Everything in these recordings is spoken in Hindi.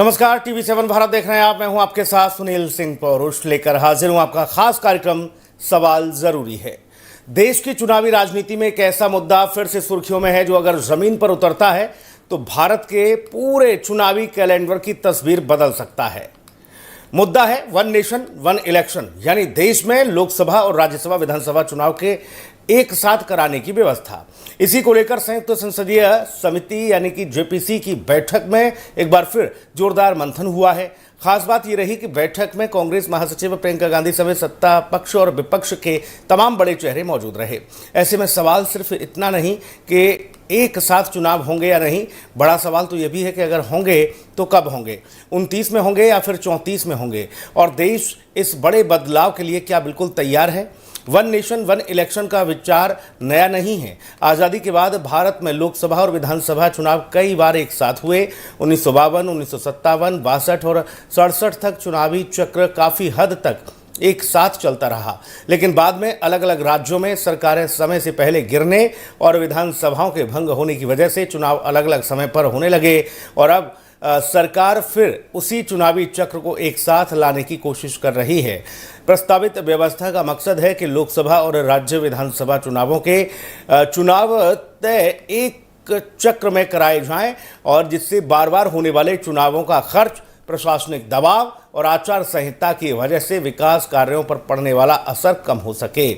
नमस्कार, टीवी7 भारत देख रहे हैं आप। मैं हूं आपके साथ सुनील सिंह पौरुष, लेकर हाजिर हूं आपका खास कार्यक्रम सवाल जरूरी है। देश की चुनावी राजनीति में एक ऐसा मुद्दा फिर से सुर्खियों में है जो अगर जमीन पर उतरता है तो भारत के पूरे चुनावी कैलेंडर की तस्वीर बदल सकता है। मुद्दा है वन नेशन वन इलेक्शन, यानी देश में लोकसभा और राज्यसभा विधानसभा चुनाव के एक साथ कराने की व्यवस्था। इसी को लेकर संयुक्त संसदीय समिति यानी कि जेपीसी की बैठक में एक बार फिर जोरदार मंथन हुआ है। खास बात यह रही कि बैठक में कांग्रेस महासचिव प्रियंका गांधी समेत सत्ता पक्ष और विपक्ष के तमाम बड़े चेहरे मौजूद रहे। ऐसे में सवाल सिर्फ इतना नहीं कि एक साथ चुनाव होंगे या नहीं, बड़ा सवाल तो यह भी है कि अगर होंगे तो कब होंगे, 29 में होंगे या फिर 34 में होंगे, और देश इस बड़े बदलाव के लिए क्या बिल्कुल तैयार है। वन नेशन वन इलेक्शन का विचार नया नहीं है। आज़ादी के बाद भारत में लोकसभा और विधानसभा चुनाव कई बार एक साथ हुए। 1952, 1957, 62 और 67 तक चुनावी चक्र काफ़ी हद तक एक साथ चलता रहा, लेकिन बाद में अलग अलग राज्यों में सरकारें समय से पहले गिरने और विधानसभाओं के भंग होने की वजह से चुनाव अलग अलग समय पर होने लगे, और अब सरकार फिर उसी चुनावी चक्र को एक साथ लाने की कोशिश कर रही है। प्रस्तावित व्यवस्था का मकसद है कि लोकसभा और राज्य विधानसभा चुनावों के चुनाव तय एक चक्र में कराए जाएं, और जिससे बार बार होने वाले चुनावों का खर्च, प्रशासनिक दबाव और आचार संहिता की वजह से विकास कार्यों पर पड़ने वाला असर कम हो सके।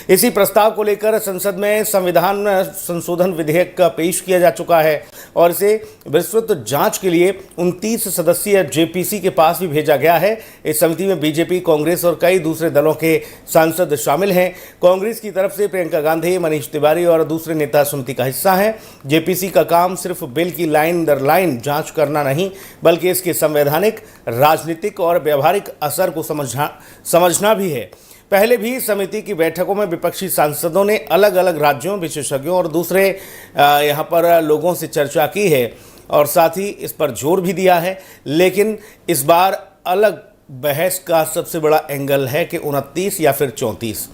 इसी प्रस्ताव को लेकर संसद में संविधान संशोधन विधेयक पेश किया जा चुका है और इसे विस्तृत जांच के लिए 29 सदस्यीय जेपीसी के पास भी भेजा गया है। इस समिति में बीजेपी, कांग्रेस और कई दूसरे दलों के सांसद शामिल हैं। कांग्रेस की तरफ से प्रियंका गांधी, मनीष तिवारी और दूसरे नेता समिति का हिस्सा हैं। जेपीसी का काम सिर्फ बिल की लाइन दर लाइन जाँच करना नहीं, बल्कि इसके संवैधानिक, राजनीतिक और व्यवहारिक असर को समझना भी है। पहले भी समिति की बैठकों में विपक्षी सांसदों ने अलग अलग राज्यों, विशेषज्ञों और दूसरे यहाँ पर लोगों से चर्चा की है और साथ ही इस पर जोर भी दिया है। लेकिन इस बार अलग बहस का सबसे बड़ा एंगल है कि 29 या फिर 34।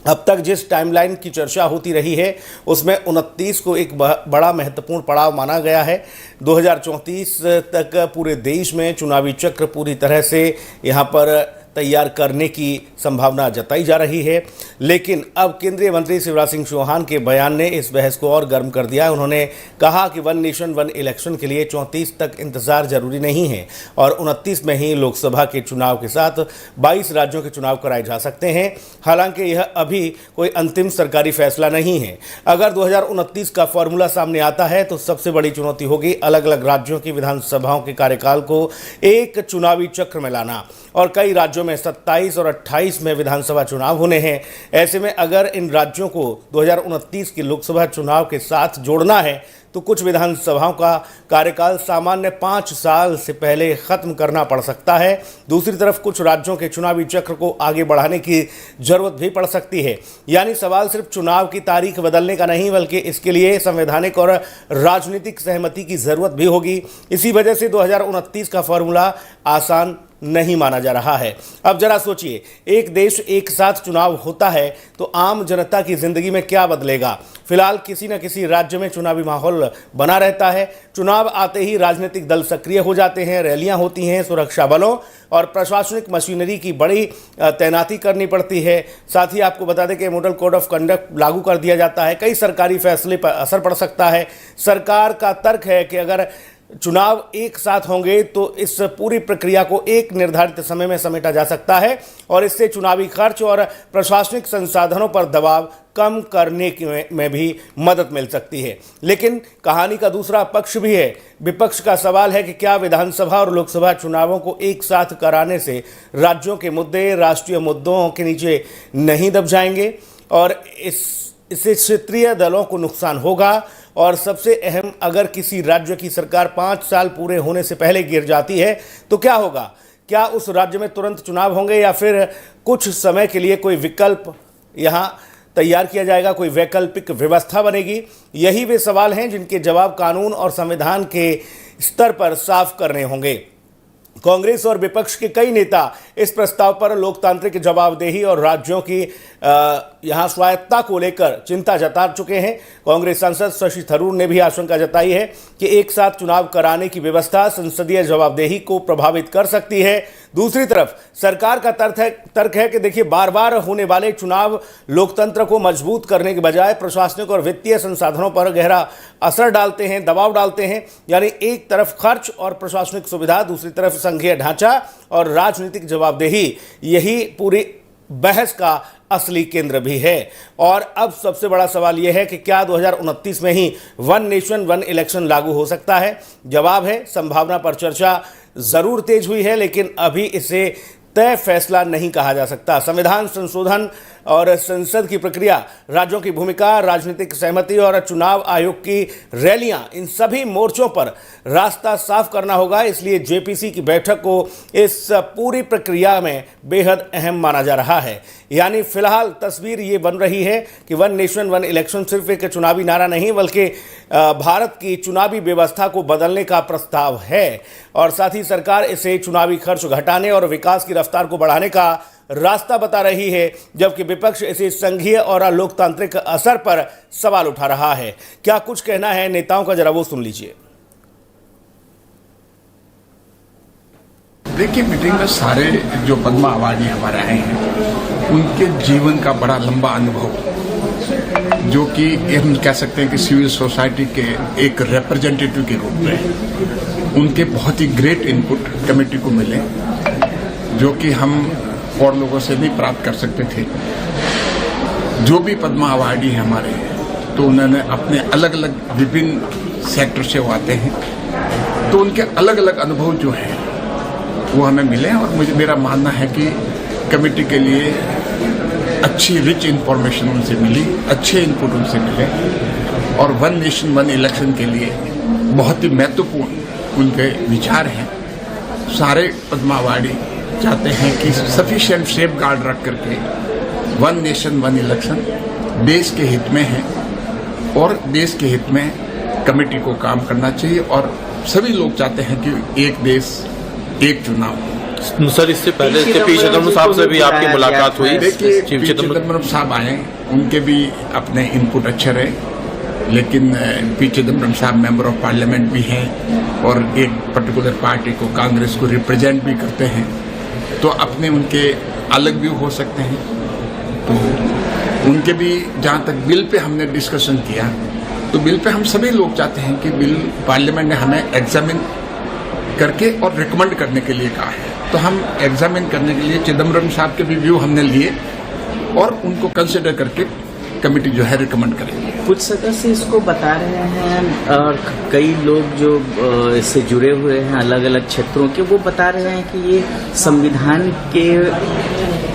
अब तक जिस टाइमलाइन की चर्चा होती रही है उसमें 29 को एक बड़ा महत्वपूर्ण पड़ाव माना गया है। 2034 तक पूरे देश में चुनावी चक्र पूरी तरह से यहाँ पर तैयार करने की संभावना जताई जा रही है। लेकिन अब केंद्रीय मंत्री शिवराज सिंह चौहान के बयान ने इस बहस को और गर्म कर दिया है। उन्होंने कहा कि वन नेशन वन इलेक्शन के लिए 34 तक इंतजार जरूरी नहीं है और 29 में ही लोकसभा के चुनाव के साथ 22 राज्यों के चुनाव कराए जा सकते हैं। हालांकि यह अभी कोई अंतिम सरकारी फैसला नहीं है। अगर 2029 का फॉर्मूला सामने आता है तो सबसे बड़ी चुनौती होगी अलग अलग राज्यों की विधानसभाओं के कार्यकाल को एक चुनावी चक्र में लाना, और कई राज्यों में 27 और 28 में विधानसभा चुनाव होने हैं। ऐसे में अगर इन राज्यों को 2029 के लोकसभा चुनाव के साथ जोड़ना है तो कुछ विधानसभाओं का कार्यकाल सामान्य 5 साल से पहले खत्म करना पड़ सकता है। दूसरी तरफ कुछ राज्यों के चुनावी चक्र को आगे बढ़ाने की जरूरत भी पड़ सकती है। यानी सवाल सिर्फ चुनाव की तारीख बदलने का नहीं, बल्कि इसके लिए संवैधानिक और राजनीतिक सहमति की जरूरत भी होगी। इसी वजह से 2029 का फॉर्मूला आसान नहीं माना जा रहा है। अब जरा सोचिए, एक देश एक साथ चुनाव होता है तो आम जनता की जिंदगी में क्या बदलेगा। फिलहाल किसी न किसी राज्य में चुनावी माहौल बना रहता है। चुनाव आते ही राजनीतिक दल सक्रिय हो जाते हैं, रैलियां होती हैं, सुरक्षा बलों और प्रशासनिक मशीनरी की बड़ी तैनाती करनी पड़ती है। साथ ही आपको बता दें कि मॉडल कोड ऑफ कंडक्ट लागू कर दिया जाता है। कई सरकारी फैसले पर असर पड़ सकता है। सरकार का तर्क है कि अगर चुनाव एक साथ होंगे तो इस पूरी प्रक्रिया को एक निर्धारित समय में समेटा जा सकता है और इससे चुनावी खर्च और प्रशासनिक संसाधनों पर दबाव कम करने में भी मदद मिल सकती है। लेकिन कहानी का दूसरा पक्ष भी है। विपक्ष का सवाल है कि क्या विधानसभा और लोकसभा चुनावों को एक साथ कराने से राज्यों के मुद्दे राष्ट्रीय मुद्दों के नीचे नहीं दब जाएंगे और इससे क्षेत्रीय दलों को नुकसान होगा। और सबसे अहम, अगर किसी राज्य की सरकार 5 साल पूरे होने से पहले गिर जाती है तो क्या होगा? क्या उस राज्य में तुरंत चुनाव होंगे या फिर कुछ समय के लिए कोई विकल्प यहाँ तैयार किया जाएगा, कोई वैकल्पिक व्यवस्था बनेगी? यही वे सवाल हैं जिनके जवाब कानून और संविधान के स्तर पर साफ करने होंगे। कांग्रेस और विपक्ष के कई नेता इस प्रस्ताव पर लोकतांत्रिक जवाबदेही और राज्यों की यहां स्वायत्तता को लेकर चिंता जता चुके हैं। कांग्रेस सांसद शशि थरूर ने भी आशंका जताई है कि एक साथ चुनाव कराने की व्यवस्था संसदीय जवाबदेही को प्रभावित कर सकती है। दूसरी तरफ सरकार का तर्क है कि देखिए, बार बार होने वाले चुनाव लोकतंत्र को मजबूत करने के बजाय प्रशासनिक और वित्तीय संसाधनों पर गहरा असर डालते हैं, दबाव डालते हैं। यानी एक तरफ खर्च और प्रशासनिक सुविधा, दूसरी तरफ संघीय ढांचा और राजनीतिक जवाबदेही, यही पूरी बहस का असली केंद्र भी है। और अब सबसे बड़ा सवाल यह है कि क्या 2029 में ही वन नेशन वन इलेक्शन लागू हो सकता है? जवाब है, संभावना पर चर्चा जरूर तेज हुई है, लेकिन अभी इसे तय फैसला नहीं कहा जा सकता। संविधान संशोधन और संसद की प्रक्रिया, राज्यों की भूमिका, राजनीतिक सहमति और चुनाव आयोग की रैलियां, इन सभी मोर्चों पर रास्ता साफ करना होगा। इसलिए जेपीसी की बैठक को इस पूरी प्रक्रिया में बेहद अहम माना जा रहा है। यानी फिलहाल तस्वीर ये बन रही है कि वन नेशन वन इलेक्शन सिर्फ एक चुनावी नारा नहीं, बल्कि भारत की चुनावी व्यवस्था को बदलने का प्रस्ताव है। और साथ ही सरकार इसे चुनावी खर्च घटाने और विकास की रफ्तार को बढ़ाने का रास्ता बता रही है, जबकि विपक्ष इसे संघीय और लोकतांत्रिक असर पर सवाल उठा रहा है। क्या कुछ कहना है नेताओं का, जरा वो सुन लीजिए। देखिए, मीटिंग में सारे जो पद्मा अवार्डी हमारे आए हैं, उनके जीवन का बड़ा लंबा अनुभव, जो कि हम कह सकते हैं कि सिविल सोसाइटी के एक रिप्रेजेंटेटिव के रूप में उनके बहुत ही ग्रेट इनपुट कमेटी को मिले, जो कि हम और लोगों से नहीं प्राप्त कर सकते थे। जो भी पद्मा अवार्डी हैं हमारे, तो उन्होंने अपने अलग अलग विभिन्न सेक्टर से आते हैं, तो उनके अलग अलग अनुभव जो हैं वो हमें मिले। और मेरा मानना है कि कमेटी के लिए अच्छी रिच इंफॉर्मेशन उनसे मिली, अच्छे इनपुट उनसे मिले, और वन नेशन वन इलेक्शन के लिए बहुत ही महत्वपूर्ण उनके विचार हैं। सारे पद्मा अवार्डी चाहते हैं कि सफिशिएंट सेफ गार्ड रख करके वन नेशन वन इलेक्शन देश के हित में है, और देश के हित में कमेटी को काम करना चाहिए। और सभी लोग चाहते हैं कि एक देश एक चुनाव। सर, इससे पहले पी चिदम्बरम साहब से भी आपकी मुलाकात हुई? देखिए, पी चिदम्बरम साहब आए, उनके भी अपने इनपुट अच्छे रहे, लेकिन पी चिदम्बरम साहब मेंबर ऑफ पार्लियामेंट भी हैं और एक पर्टिकुलर पार्टी को, कांग्रेस को रिप्रेजेंट भी करते हैं, तो अपने उनके अलग व्यू हो सकते हैं। तो उनके भी, जहाँ तक बिल पे हमने डिस्कशन किया, तो बिल पे हम सभी लोग चाहते हैं कि बिल पार्लियामेंट ने हमें एग्जामिन करके और रिकमेंड करने के लिए कहा है, तो हम एग्जामिन करने के लिए चिदम्बरम साहब के भी व्यू हमने लिए और उनको कंसिडर करके कमेटी जो है रिकमेंड करेंगे। कुछ सदस्य इसको बता रहे हैं, और कई लोग जो इससे जुड़े हुए हैं अलग अलग क्षेत्रों के, वो बता रहे हैं कि ये संविधान के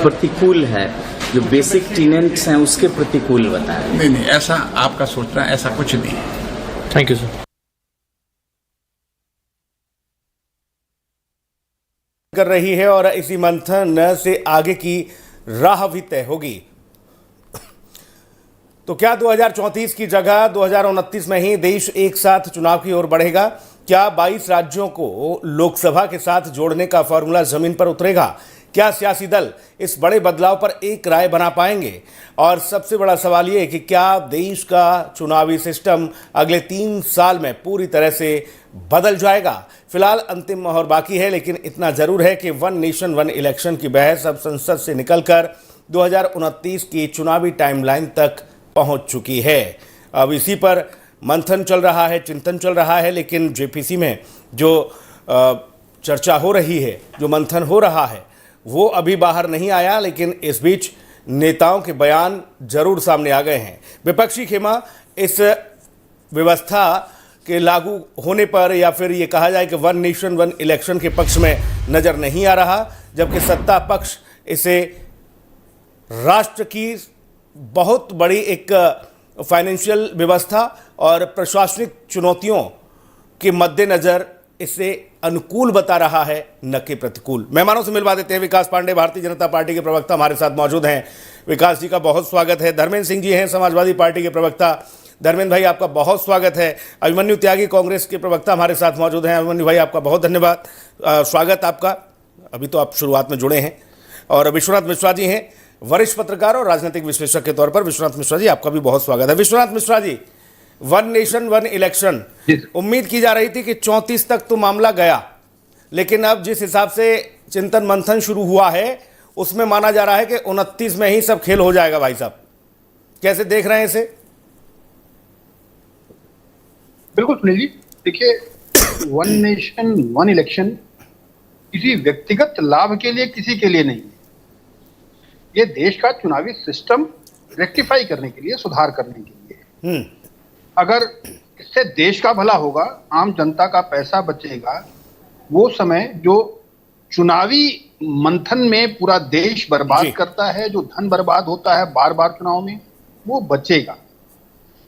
प्रतिकूल है, जो बेसिक टीनेंट्स हैं उसके प्रतिकूल बता रहे हैं। नहीं, ऐसा आपका सोचना, ऐसा कुछ नहीं है। Thank you sir. कर रही है और इसी मंथन से आगे की राह भी तय होगी। तो क्या 2034 की जगह 2029 में ही देश एक साथ चुनाव की ओर बढ़ेगा? क्या 22 राज्यों को लोकसभा के साथ जोड़ने का फॉर्मूला जमीन पर उतरेगा? क्या सियासी दल इस बड़े बदलाव पर एक राय बना पाएंगे? और सबसे बड़ा सवाल यह कि क्या देश का चुनावी सिस्टम अगले 3 साल में पूरी तरह से बदल जाएगा? फिलहाल अंतिम मोहर बाकी है, लेकिन इतना जरूर है कि वन नेशन वन इलेक्शन की बहस अब संसद से निकलकर 2029 की चुनावी टाइमलाइन तक पहुंच चुकी है। अब इसी पर मंथन चल रहा है, चिंतन चल रहा है, लेकिन जेपीसी में जो चर्चा हो रही है, जो मंथन हो रहा है, वो अभी बाहर नहीं आया। लेकिन इस बीच नेताओं के बयान जरूर सामने आ गए हैं। विपक्षी खेमा इस व्यवस्था के लागू होने पर, या फिर ये कहा जाए कि वन नेशन वन इलेक्शन के पक्ष में नजर नहीं आ रहा, जबकि सत्ता पक्ष इसे राष्ट्र की बहुत बड़ी एक फाइनेंशियल व्यवस्था और प्रशासनिक चुनौतियों के मद्देनजर इसे अनुकूल बता रहा है, न कि प्रतिकूल। मेहमानों से मिलवा देते हैं। विकास पांडे, भारतीय जनता पार्टी के प्रवक्ता, हमारे साथ मौजूद हैं। विकास जी का बहुत स्वागत है। धर्मेंद्र सिंह जी हैं, समाजवादी पार्टी के प्रवक्ता। धर्मेंद्र भाई आपका बहुत स्वागत है। अभिमन्यु त्यागी कांग्रेस के प्रवक्ता हमारे साथ मौजूद हैं। अभिमन्यु भाई आपका बहुत धन्यवाद, स्वागत आपका। अभी तो आप शुरुआत में जुड़े हैं। और विश्वनाथ मिश्रा जी हैं, वरिष्ठ पत्रकार और राजनीतिक विश्लेषक के तौर पर। विश्वनाथ मिश्रा जी आपका भी बहुत स्वागत है। Vishwanath Mishra ji, one nation one election, उम्मीद की जा रही थी कि 34 तक तो मामला गया, लेकिन अब जिस हिसाब से चिंतन मंथन शुरू हुआ है उसमें माना जा रहा है कि 29 में ही सब खेल हो जाएगा। भाई साहब कैसे देख रहे हैं इसे? बिल्कुल सुनील जी, देखिए, वन नेशन वन इलेक्शन किसी व्यक्तिगत लाभ के लिए किसी के लिए नहीं है। ये देश का चुनावी सिस्टम रेक्टिफाई करने के लिए, सुधार करने के लिए। अगर इससे देश का भला होगा, आम जनता का पैसा बचेगा, वो समय जो चुनावी मंथन में पूरा देश बर्बाद करता है, जो धन बर्बाद होता है बार बार चुनाव में, वो बचेगा।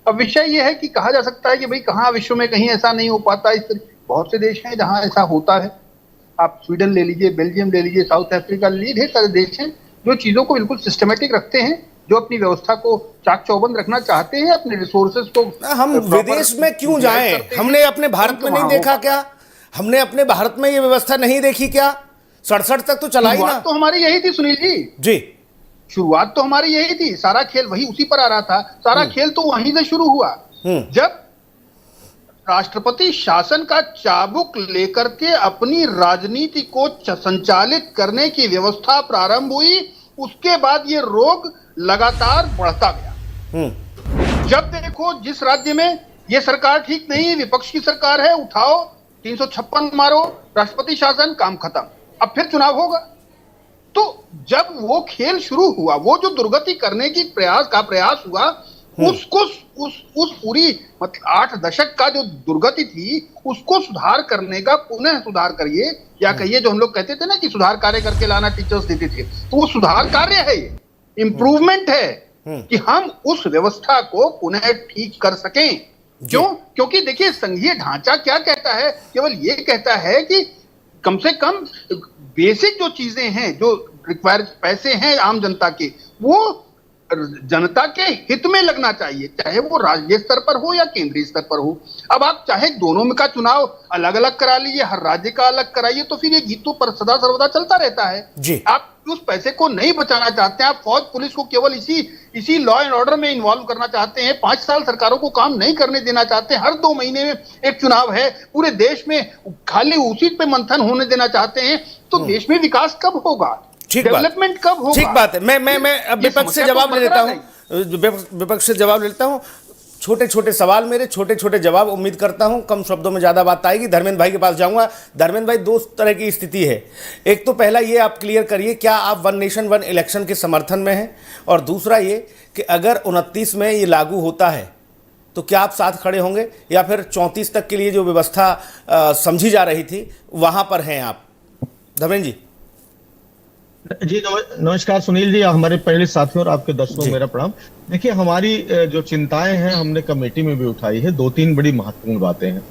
अब विषय ये है कि कहा जा सकता है कि भाई कहाँ विश्व में कहीं ऐसा नहीं हो पाता। इस बहुत से देश हैं जहां ऐसा होता है। आप स्वीडन ले लीजिए, बेल्जियम ले लीजिए, साउथ अफ्रीका ले लीजिए, ढेर सारे देश हैं जो चीजों को बिल्कुल सिस्टमेटिक रखते हैं, जो अपनी व्यवस्था को चाक चौबंद रखना चाहते हैं, अपने रिसोर्सेज को। हम विदेश में क्यों जाएं? हमने अपने भारत में नहीं देखा क्या? हमने अपने भारत में ये व्यवस्था नहीं देखी क्या? 67 तक तो चला ही ना। तो हमारी यही थी सुनील जी, शुरुआत तो हमारी यही थी। सारा खेल वही उसी पर आ रहा था। सारा खेल तो वहीं से शुरू हुआ जब राष्ट्रपति शासन का चाबुक लेकर के अपनी राजनीति को संचालित करने की व्यवस्था प्रारंभ हुई। उसके बाद ये रोग लगातार बढ़ता गया। जब देखो जिस राज्य में ये सरकार ठीक नहीं, विपक्ष की सरकार है, उठाओ 356 मारो, राष्ट्रपति शासन, काम खत्म। अब फिर चुनाव होगा। तो जब वो खेल शुरू हुआ, वो जो दुर्गति करने की प्रयास हुआ, उसको उस पूरी मतलब 8 दशक का जो दुर्गति थी, उसको सुधार करने का, पुनः सुधार करिए या कहिए, जो हम लोग कहते थे ना कि सुधार कार्य करके लाना टीचर्स देते थे, तो वो सुधार कार्य है, ये इंप्रूवमेंट है कि हम उस व्यवस्था को पुनः ठीक कर सकें। क्यों? क्योंकि देखिए, संघीय ढांचा क्या कहता है? केवल ये कहता है कि कम से कम बेसिक जो चीजें हैं, जो रिक्वायर्ड पैसे हैं आम जनता के, वो जनता के हित में लगना चाहिए, चाहे वो राज्य स्तर पर हो या केंद्रीय स्तर पर हो। अब आप चाहे दोनों में का चुनाव अलग अलग करा लीजिए, हर राज्य का अलग कराइए, तो फिर ये गीत तो पर सदा सर्वदा चलता रहता है। आप उस पैसे को नहीं बचाना चाहते हैं, आप फौज पुलिस को केवल इसी लॉ एंड ऑर्डर में इन्वॉल्व करना चाहते हैं, 5 साल सरकारों को काम नहीं करने देना चाहते हैं, हर 2 महीने में एक चुनाव है, पूरे देश में खाली उसी पे मंथन होने देना चाहते हैं, तो देश में विकास कब होगा? डेवलपमेंट कब होगा? ठीक बात है। मैं अब विपक्ष से जवाब ले लेता हूं। विपक्ष से जवाब लेता हूं। छोटे छोटे सवाल, मेरे छोटे छोटे जवाब। उम्मीद करता हूं कम शब्दों में ज्यादा बात आएगी। धर्मेंद्र भाई के पास जाऊंगा। धर्मेंद्र भाई, 2 तरह की स्थिति है। एक तो पहला ये आप क्लियर करिए, क्या आप वन नेशन वन इलेक्शन के समर्थन में हैं? और दूसरा ये कि अगर 29 में ये लागू होता है तो क्या आप साथ खड़े होंगे, या फिर 34 तक के लिए जो व्यवस्था समझी जा रही थी वहां पर हैं आप? धर्मेंद्र जी। जी नमस्कार सुनील जी, हमारे पहले साथियों और आपके दर्शकों को मेरा प्रणाम। देखिए, हमारी जो चिंताएं हैं हमने कमेटी में भी उठाई है। 2-3 बड़ी महत्वपूर्ण बातें हैं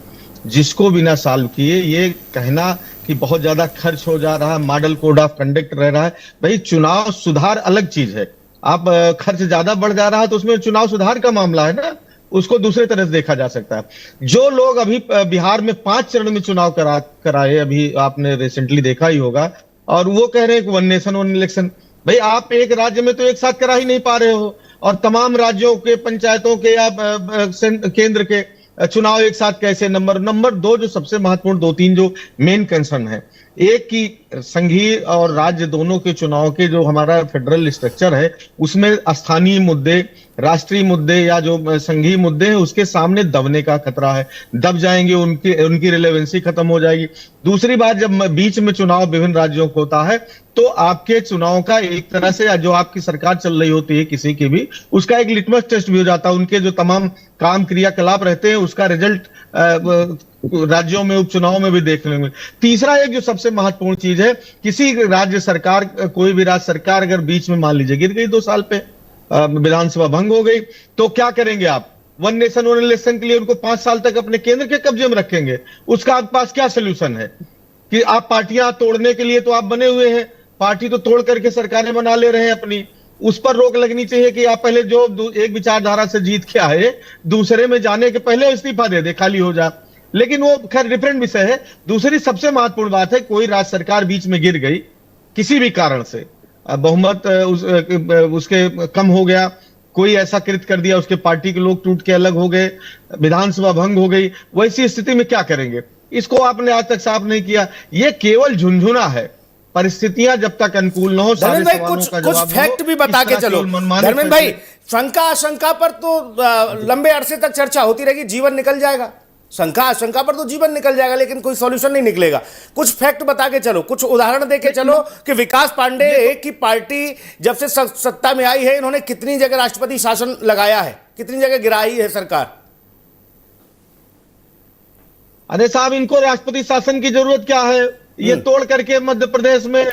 जिसको बिना सॉल्व किए ये कहना कि बहुत ज्यादा खर्च हो जा रहा है, मॉडल कोड ऑफ कंडक्ट रह रहा है। भाई, चुनाव सुधार अलग चीज है। आप खर्च ज्यादा बढ़ जा रहा है तो उसमें चुनाव सुधार का मामला है ना, उसको दूसरे तरह से देखा जा सकता है। जो लोग अभी बिहार में 5 चरण में चुनाव कराए, अभी आपने रिसेंटली देखा ही होगा, और वो कह रहे हैं कि वन नेशन वन इलेक्शन। भाई, आप एक राज्य में तो एक साथ करा ही नहीं पा रहे हो, और तमाम राज्यों के, पंचायतों के या केंद्र के चुनाव एक साथ कैसे? नंबर 2, जो सबसे महत्वपूर्ण 2-3 जो मेन कंसर्न है, एक की संघीय और राज्य दोनों के चुनाव के जो हमारा फेडरल स्ट्रक्चर है, उसमें स्थानीय मुद्दे, राष्ट्रीय मुद्दे या जो संघीय मुद्दे हैं उसके सामने दबने का खतरा है। दब जाएंगे, उनकी रिलेवेंसी खत्म हो जाएगी। दूसरी बात, जब बीच में चुनाव विभिन्न राज्यों को होता है तो आपके चुनाव का एक तरह से जो आपकी सरकार चल रही होती है किसी की भी, उसका एक लिटमस टेस्ट भी हो जाता है। उनके जो तमाम काम क्रियाकलाप रहते हैं उसका रिजल्ट राज्यों में उपचुनाव में भी देखने में। तीसरा एक जो सबसे महत्वपूर्ण चीज है, किसी राज्य सरकार, कोई भी राज्य सरकार अगर बीच में मान लीजिए गिर गई 2 साल पे, विधानसभा भंग हो गई, तो क्या करेंगे आप? वन नेशन वन इलेक्शन के लिए उनको 5 साल तक अपने केंद्र के कब्जे में रखेंगे? उसका आपके पास क्या सोल्यूशन है? कि आप पार्टियां तोड़ने के लिए तो आप बने हुए हैं, पार्टी तो तोड़ करके सरकारें बना ले रहे हैं अपनी, उस पर रोक लगनी चाहिए कि आप पहले जो एक विचारधारा से जीत के आए, दूसरे में जाने के पहले इस्तीफा दे दे, खाली हो जा। लेकिन वो खैर डिफरेंट विषय है। दूसरी सबसे महत्वपूर्ण बात है, कोई राज्य सरकार बीच में गिर गई किसी भी कारण से, बहुमत उसके कम हो गया, कोई ऐसा कृत्य कर दिया, उसके पार्टी के लोग टूट के अलग हो गए, विधानसभा भंग हो गई, वैसी स्थिति में क्या करेंगे? इसको आपने आज तक साफ नहीं किया। ये केवल झुनझुना है। परिस्थितियां जब तक अनुकूल न हो, धर्मेंद्र भाई कुछ फैक्ट भी बता के चलो। धर्मेंद्र भाई, शंका आशंका पर तो लंबे अरसे तक चर्चा होती रहेगी, जीवन निकल जाएगा। शंका आशंका पर तो जीवन निकल जाएगा, लेकिन कोई सॉल्यूशन नहीं निकलेगा। कुछ फैक्ट बता के चलो, कुछ उदाहरण दे के चलो कि विकास पांडे की पार्टी जब से सत्ता में आई है, इन्होंने कितनी जगह राष्ट्रपति शासन लगाया है, कितनी जगह गिराई है सरकार। अरे साहब, इनको राष्ट्रपति शासन की जरूरत क्या है? ये तोड़ करके मध्य प्रदेश में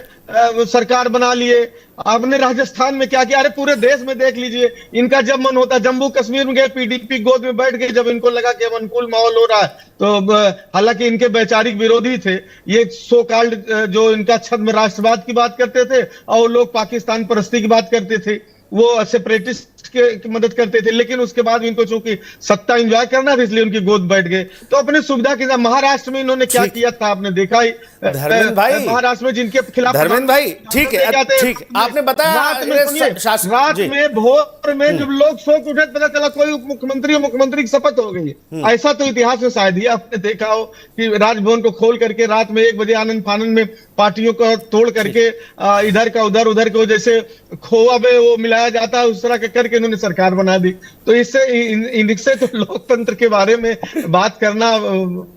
सरकार बना लिए। आपने राजस्थान में क्या किया? अरे पूरे देश में देख लीजिए, इनका जब मन होता, जम्मू कश्मीर में गए, पीडीपी गोद में बैठ गए, जब इनको लगा कि अनुकूल माहौल हो रहा है तो हालांकि इनके वैचारिक विरोधी थे ये, सो कॉल्ड जो इनका छद्म राष्ट्रवाद की बात करते थे और लोग पाकिस्तान परस्ती की बात करते थे, वो सेपरेटिस्ट की मदद करते थे। लेकिन उसके बाद इनको चूंकि सत्ता एंजॉय करना था, इसलिए उनकी गोद बैठ गए। तो अपने सुविधा के साथ महाराष्ट्र में इन्होंने क्या किया था आपने देखा ही। धर्मेंद्र भाई, महाराष्ट्र में जिनके खिलाफ, धर्मेंद्र भाई ठीक है, ठीक आपने बताया। रात में भोर में जब लोग सो के उठे, पता चला कोई उप मुख्यमंत्री की शपथ हो गई। ऐसा तो इतिहास में शायद ही आपने देखा हो कि राजभवन को खोल करके रात में 1 बजे आनंद फानंद में पार्टियों को तोड़ करके इधर का उधर को जैसे खोआ में वो मिलाया जाता है, उस तरह के करके इन्होंने सरकार बना दी। तो इससे इनसे तो लोकतंत्र के बारे में बात करना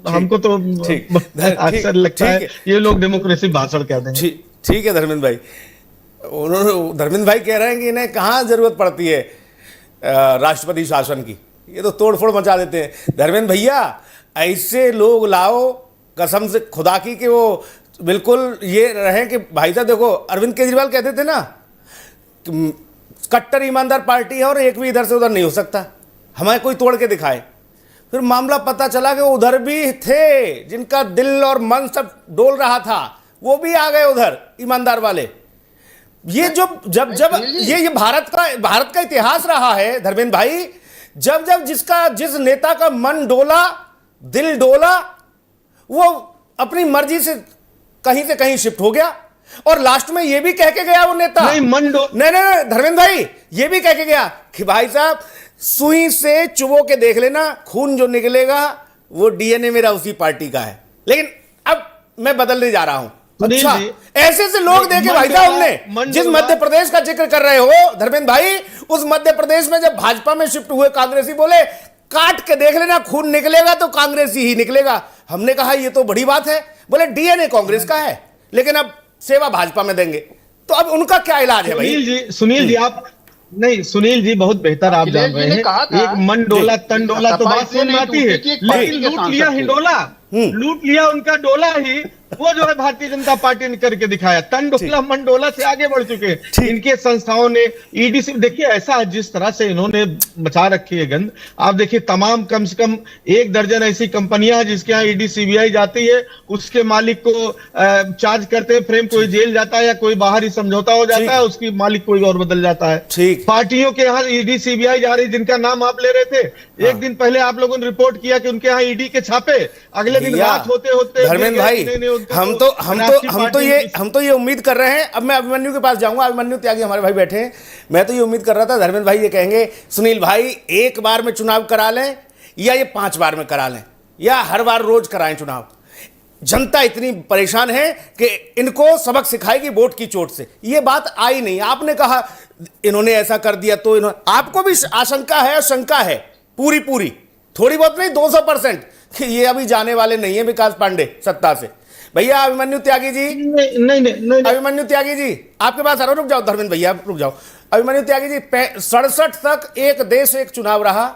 हमको तो अक्सर लगता है ये लोग डेमोक्रेसी भाषण कहते हैं। ठीक है धर्मेंद्र भाई, धर्मेंद्र भाई कह रहे हैं कि इन्हें कहाँ जरूरत पड़ती है राष्ट्रपति शासन की, ये तो तोड़फोड़ मचा देते हैं। धर्मेंद्र भैया, ऐसे लोग लाओ कसम से खुदा की कि वो बिल्कुल ये रहे कि भाई साहब देखो, अरविंद केजरीवाल कहते थे ना, कट्टर ईमानदार पार्टी है और एक भी इधर से उधर नहीं हो सकता, हमें कोई तोड़ के दिखाए। फिर मामला पता चला कि उधर भी थे जिनका दिल और मन सब डोल रहा था, वो भी आ गए उधर ईमानदार वाले। ये जो जब ये भारत का इतिहास रहा है धर्मेंद्र भाई, जब जिस नेता का मन डोला, दिल डोला, वो अपनी मर्जी से कहीं शिफ्ट हो गया। और लास्ट में ये भी कह के गया वो नेता, नहीं धर्मेंद्र भाई, ये भी कह के गया कि भाई साहब सुई से चुबो के देख लेना, खून जो निकलेगा वो डीएनए मेरा उसी पार्टी का है। लेकिन अब मैं बदलने जा रहा हूं। अच्छा, ऐसे लोग देखे भाई साहब, हमने जिस मध्य प्रदेश का जिक्र कर रहे हो धर्मेंद्र भाई, उस मध्य प्रदेश में जब भाजपा में शिफ्ट हुए कांग्रेसी बोले काट के देख लेना, खून निकलेगा तो कांग्रेसी ही निकलेगा। हमने कहा ये तो बड़ी बात है। बोले डीएनए कांग्रेस का है, लेकिन अब सेवा भाजपा में देंगे। तो अब उनका क्या इलाज है भाई? सुनील जी आप नहीं, सुनील जी बहुत बेहतर आप जान रहे हैं, एक मन डोला तन डोला तो बात समझ में आती है, लेकिन लूट लिया हिंडोला, लूट लिया उनका डोला ही, वो जो है भारतीय जनता पार्टी ने करके दिखाया। तन डोला मन डोला से आगे बढ़ चुके हैं इनके संस्थाओं ने। ईडी से देखिए ऐसा है, जिस तरह से इन्होंने बचा रखी है गंद, आप देखिए तमाम कम से कम 1 दर्जन ऐसी कंपनियां जिसके यहाँ ईडी सीबीआई जाती है, उसके मालिक को चार्ज करते हैं, फ्रेम कोई जेल जाता है या कोई बाहर ही समझौता हो जाता है, उसकी मालिक कोई और बदल जाता है। पार्टियों के यहाँ ईडी सीबीआई जा रही, जिनका नाम आप ले रहे थे, एक दिन पहले आप लोगों ने रिपोर्ट किया कि उनके यहाँ ईडी के छापे, अगले दिन रात होते होते धर्मेंद्र भाई, हम तो ये उम्मीद कर रहे हैं। अब मैं अभिमन्यु के पास जाऊंगा, अभिमन्यु त्यागी हमारे भाई बैठे हैं। मैं तो ये उम्मीद कर रहा था धर्मेंद्र भाई ये कहेंगे सुनील भाई 1 बार में चुनाव करा लें या ये 5 बार में करा लें या हर बार रोज कराएं चुनाव। जनता इतनी परेशान है कि इनको सबक सिखाएगी वोट की चोट से। ये बात आई नहीं। आपने कहा इन्होंने ऐसा कर दिया तो आपको भी आशंका है और शंका है पूरी थोड़ी बहुत नहीं 200% कि ये अभी जाने वाले नहीं है विकास पांडे सत्ता से। भैया अभिमन्यु त्यागी जी, नहीं अभिमन्यु त्यागी जी आपके पास रुक जाओ, धर्मेंद्र भैया रुक जाओ। अभिमन्यु त्यागी जी 67 तक एक देश एक चुनाव रहा,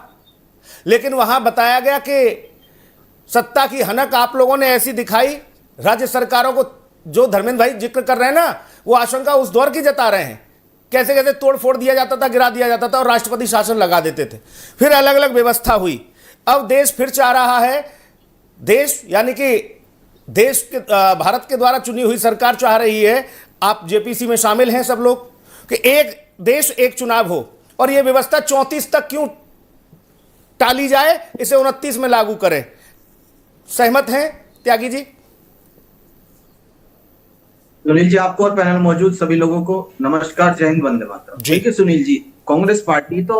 लेकिन वहां बताया गया कि सत्ता की हनक आप लोगों ने ऐसी दिखाई राज्य सरकारों को, जो धर्मेंद्र भाई जिक्र कर रहे हैं ना, वो आशंका उस दौर की जता रहे हैं। कैसे कैसे तोड़ फोड़ दिया जाता था, गिरा दिया जाता था और राष्ट्रपति शासन लगा देते थे। फिर अलग अलग व्यवस्था हुई। अब देश फिर चाह रहा है, देश यानी कि देश के भारत के द्वारा चुनी हुई सरकार चाह रही है, आप जेपीसी में शामिल हैं सब लोग, कि एक देश एक चुनाव हो और यह व्यवस्था 34 तक क्यों टाली जाए, इसे 29 में लागू करें। सहमत हैं त्यागी जी? सुनील जी, आपको और पैनल मौजूद सभी लोगों को नमस्कार, जय हिंद, वंदे मातरम। देखिए सुनील जी, कांग्रेस पार्टी तो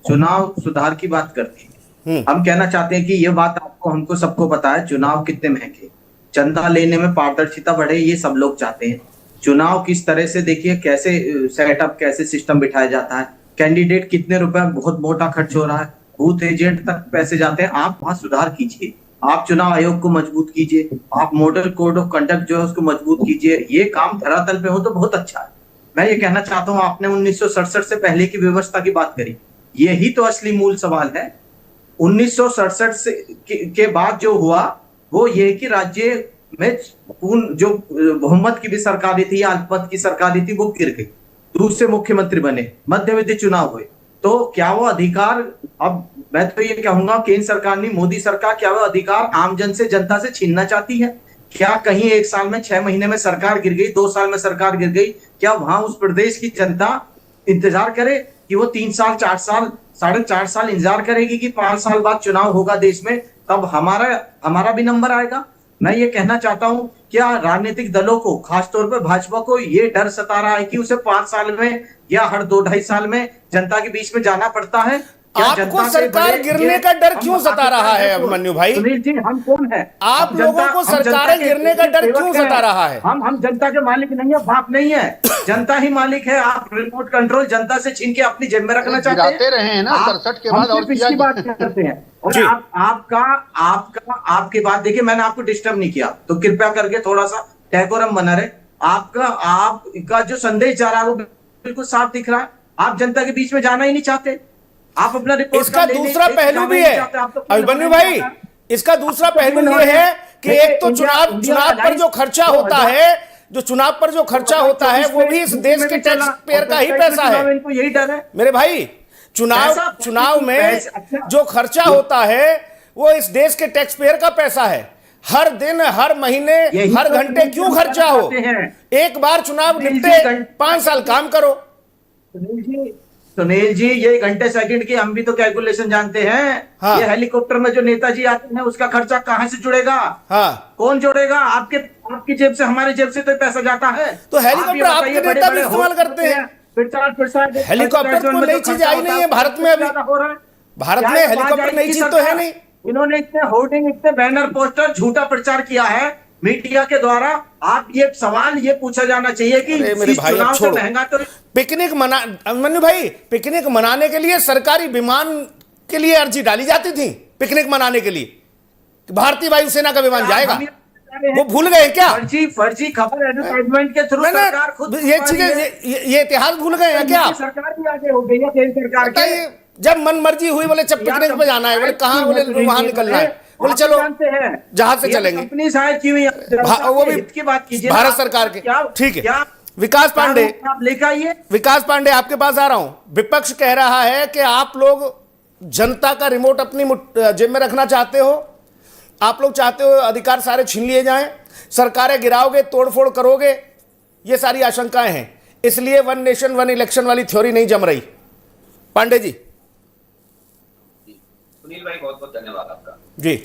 चुनाव सुधार की बात करती है। हम कहना चाहते हैं कि ये बात आपको हमको सबको पता है, चुनाव कितने महंगे, चंदा लेने में पारदर्शिता बढ़े, ये सब लोग चाहते हैं। चुनाव किस तरह से, देखिए कैसे सेटअप, कैसे सिस्टम बिठाया जाता है, कैंडिडेट कितने रुपए, बहुत मोटा खर्च हो रहा है, बूथ एजेंट तक पैसे जाते हैं। आप वहां सुधार कीजिए, आप चुनाव आयोग को मजबूत कीजिए, आप मॉडल कोड ऑफ कंडक्ट जो है उसको मजबूत कीजिए। ये काम धरातल पे हो तो बहुत अच्छा है। मैं ये कहना चाहता हूँ, आपने 1967 से पहले की व्यवस्था की बात करी, यही तो असली मूल सवाल है। 1967 से के बाद जो हुआ वो ये कि राज्य में पूर्ण जो बहुमत की भी सरकारें थी या अल्पमत की सरकारें थी वो गिर गई, दूसरे मुख्यमंत्री बने, मध्यवर्ती चुनाव हुए। तो क्या वो अधिकार, अब मैं तो ये कहूंगा केंद्र सरकार नहीं, मोदी सरकार, क्या वो अधिकार आमजन से, जनता से छीनना चाहती है? क्या कहीं 1 साल में 6 महीने में सरकार गिर गई, 2 साल में सरकार गिर गई, क्या वहां उस प्रदेश की जनता इंतजार करे कि वो 3 साल, 4 साल, 4.5 साल इंतजार करेगी कि 5 साल बाद चुनाव होगा देश में, तब हमारा भी नंबर आएगा? मैं ये कहना चाहता हूं, क्या राजनीतिक दलों को, खासतौर पर भाजपा को, ये डर सता रहा है कि उसे 5 साल में या हर 2-2.5 साल में जनता के बीच में जाना पड़ता है? आपको सरकार गिरने का डर क्यों सता रहा है अभिमन्यु भाई? सुनील जी, हम कौन है? आप लोगों को सरकारें गिरने का डर क्यों सता रहा है? हम जनता के मालिक नहीं है, बाप नहीं है, जनता ही मालिक है। आप रिमोट कंट्रोल जनता से छीन के अपनी जेब में रखना चाहते हैं। गिराते रहे हैं ना 67 के बाद, और किसकी बात करते हैं? और आपके बात देखिए, मैंने आपको डिस्टर्ब नहीं किया, तो कृपया करके थोड़ा सा डेकोरम बना रहे। आपका जो संदेश जा रहा है वो बिल्कुल साफ दिख रहा है, आप जनता के बीच में जाना ही नहीं चाहते। आप अपना रिपोर्ट, इसका दूसरा पहलू भी है अभिमन्यु भाई, इसका दूसरा पहलू ये है कि एक तो चुनाव पर जो खर्चा होता है, जो चुनाव पर जो खर्चा होता है वो भी इस देश के टैक्स पेयर का ही पैसा है। इनको यही डर है मेरे भाई, चुनाव में जो खर्चा होता है वो इस देश के टैक्स पेयर का पैसा है। हर दिन, हर महीने, हर घंटे क्यों खर्चा हो? एक बार चुनाव निपटे, 5 साल काम करो। सुनील जी, ये घंटे सेकंड की हम भी तो कैलकुलेशन जानते हैं। हाँ। ये हेलीकॉप्टर में जो नेताजी आते हैं उसका खर्चा कहां से जुड़ेगा? हाँ। कौन जोड़ेगा? आपकी जेब से, हमारी जेब से तो पैसा जाता है। तो हेलीकॉप्टर आपके नेता भी इस्तेमाल करते हैं। हेलीकॉप्टर तो नई चीज आई नहीं है भारत में, अभी भारत में हेलीकॉप्टर नई चीज तो है नहीं। इन्होंने इतने होर्डिंग, इतने बैनर, पोस्टर, झूठा प्रचार किया है मीडिया के द्वारा। आप ये सवाल ये पूछा जाना चाहिए कि चुनाव से महंगा तो पिकनिक मन्नू भाई, पिकनिक मनाने के लिए सरकारी विमान के लिए अर्जी डाली जाती थी, पिकनिक मनाने के लिए भारतीय वायुसेना का विमान जाएगा, वो भूल गए क्या? फर्जी खबर एडवर्टाइजमेंट के थ्रू सरकार खुद ये चीजें, ये इतिहास भूल गए हैं क्या? सरकार भी आगे हो गई है, केंद्र सरकार के। जब मन मर्जी हुई बोले जब पिकनिक पे जाना है, बोले कहाँ, बोले वहां निकलना है, बोले चलो जहाज से चलेंगे। अपनी सहायता की हुई, वो भी की बात कीजिए, भारत सरकार के। ठीक है, विकास पांडे, आप लेकर आइए। विकास पांडे, आपके पास आ रहा हूं। विपक्ष कह रहा है कि आप लोग जनता का रिमोट अपनी जेब में रखना चाहते हो, आप लोग चाहते हो अधिकार सारे छीन लिए जाएं, सरकारें गिराओगे, तोड़फोड़ करोगे, ये सारी आशंकाएं हैं, इसलिए 1 नेशन 1 इलेक्शन वाली थ्योरी नहीं जम रही। पांडे जी। सुनील भाई, बहुत बहुत धन्यवाद आपका जी।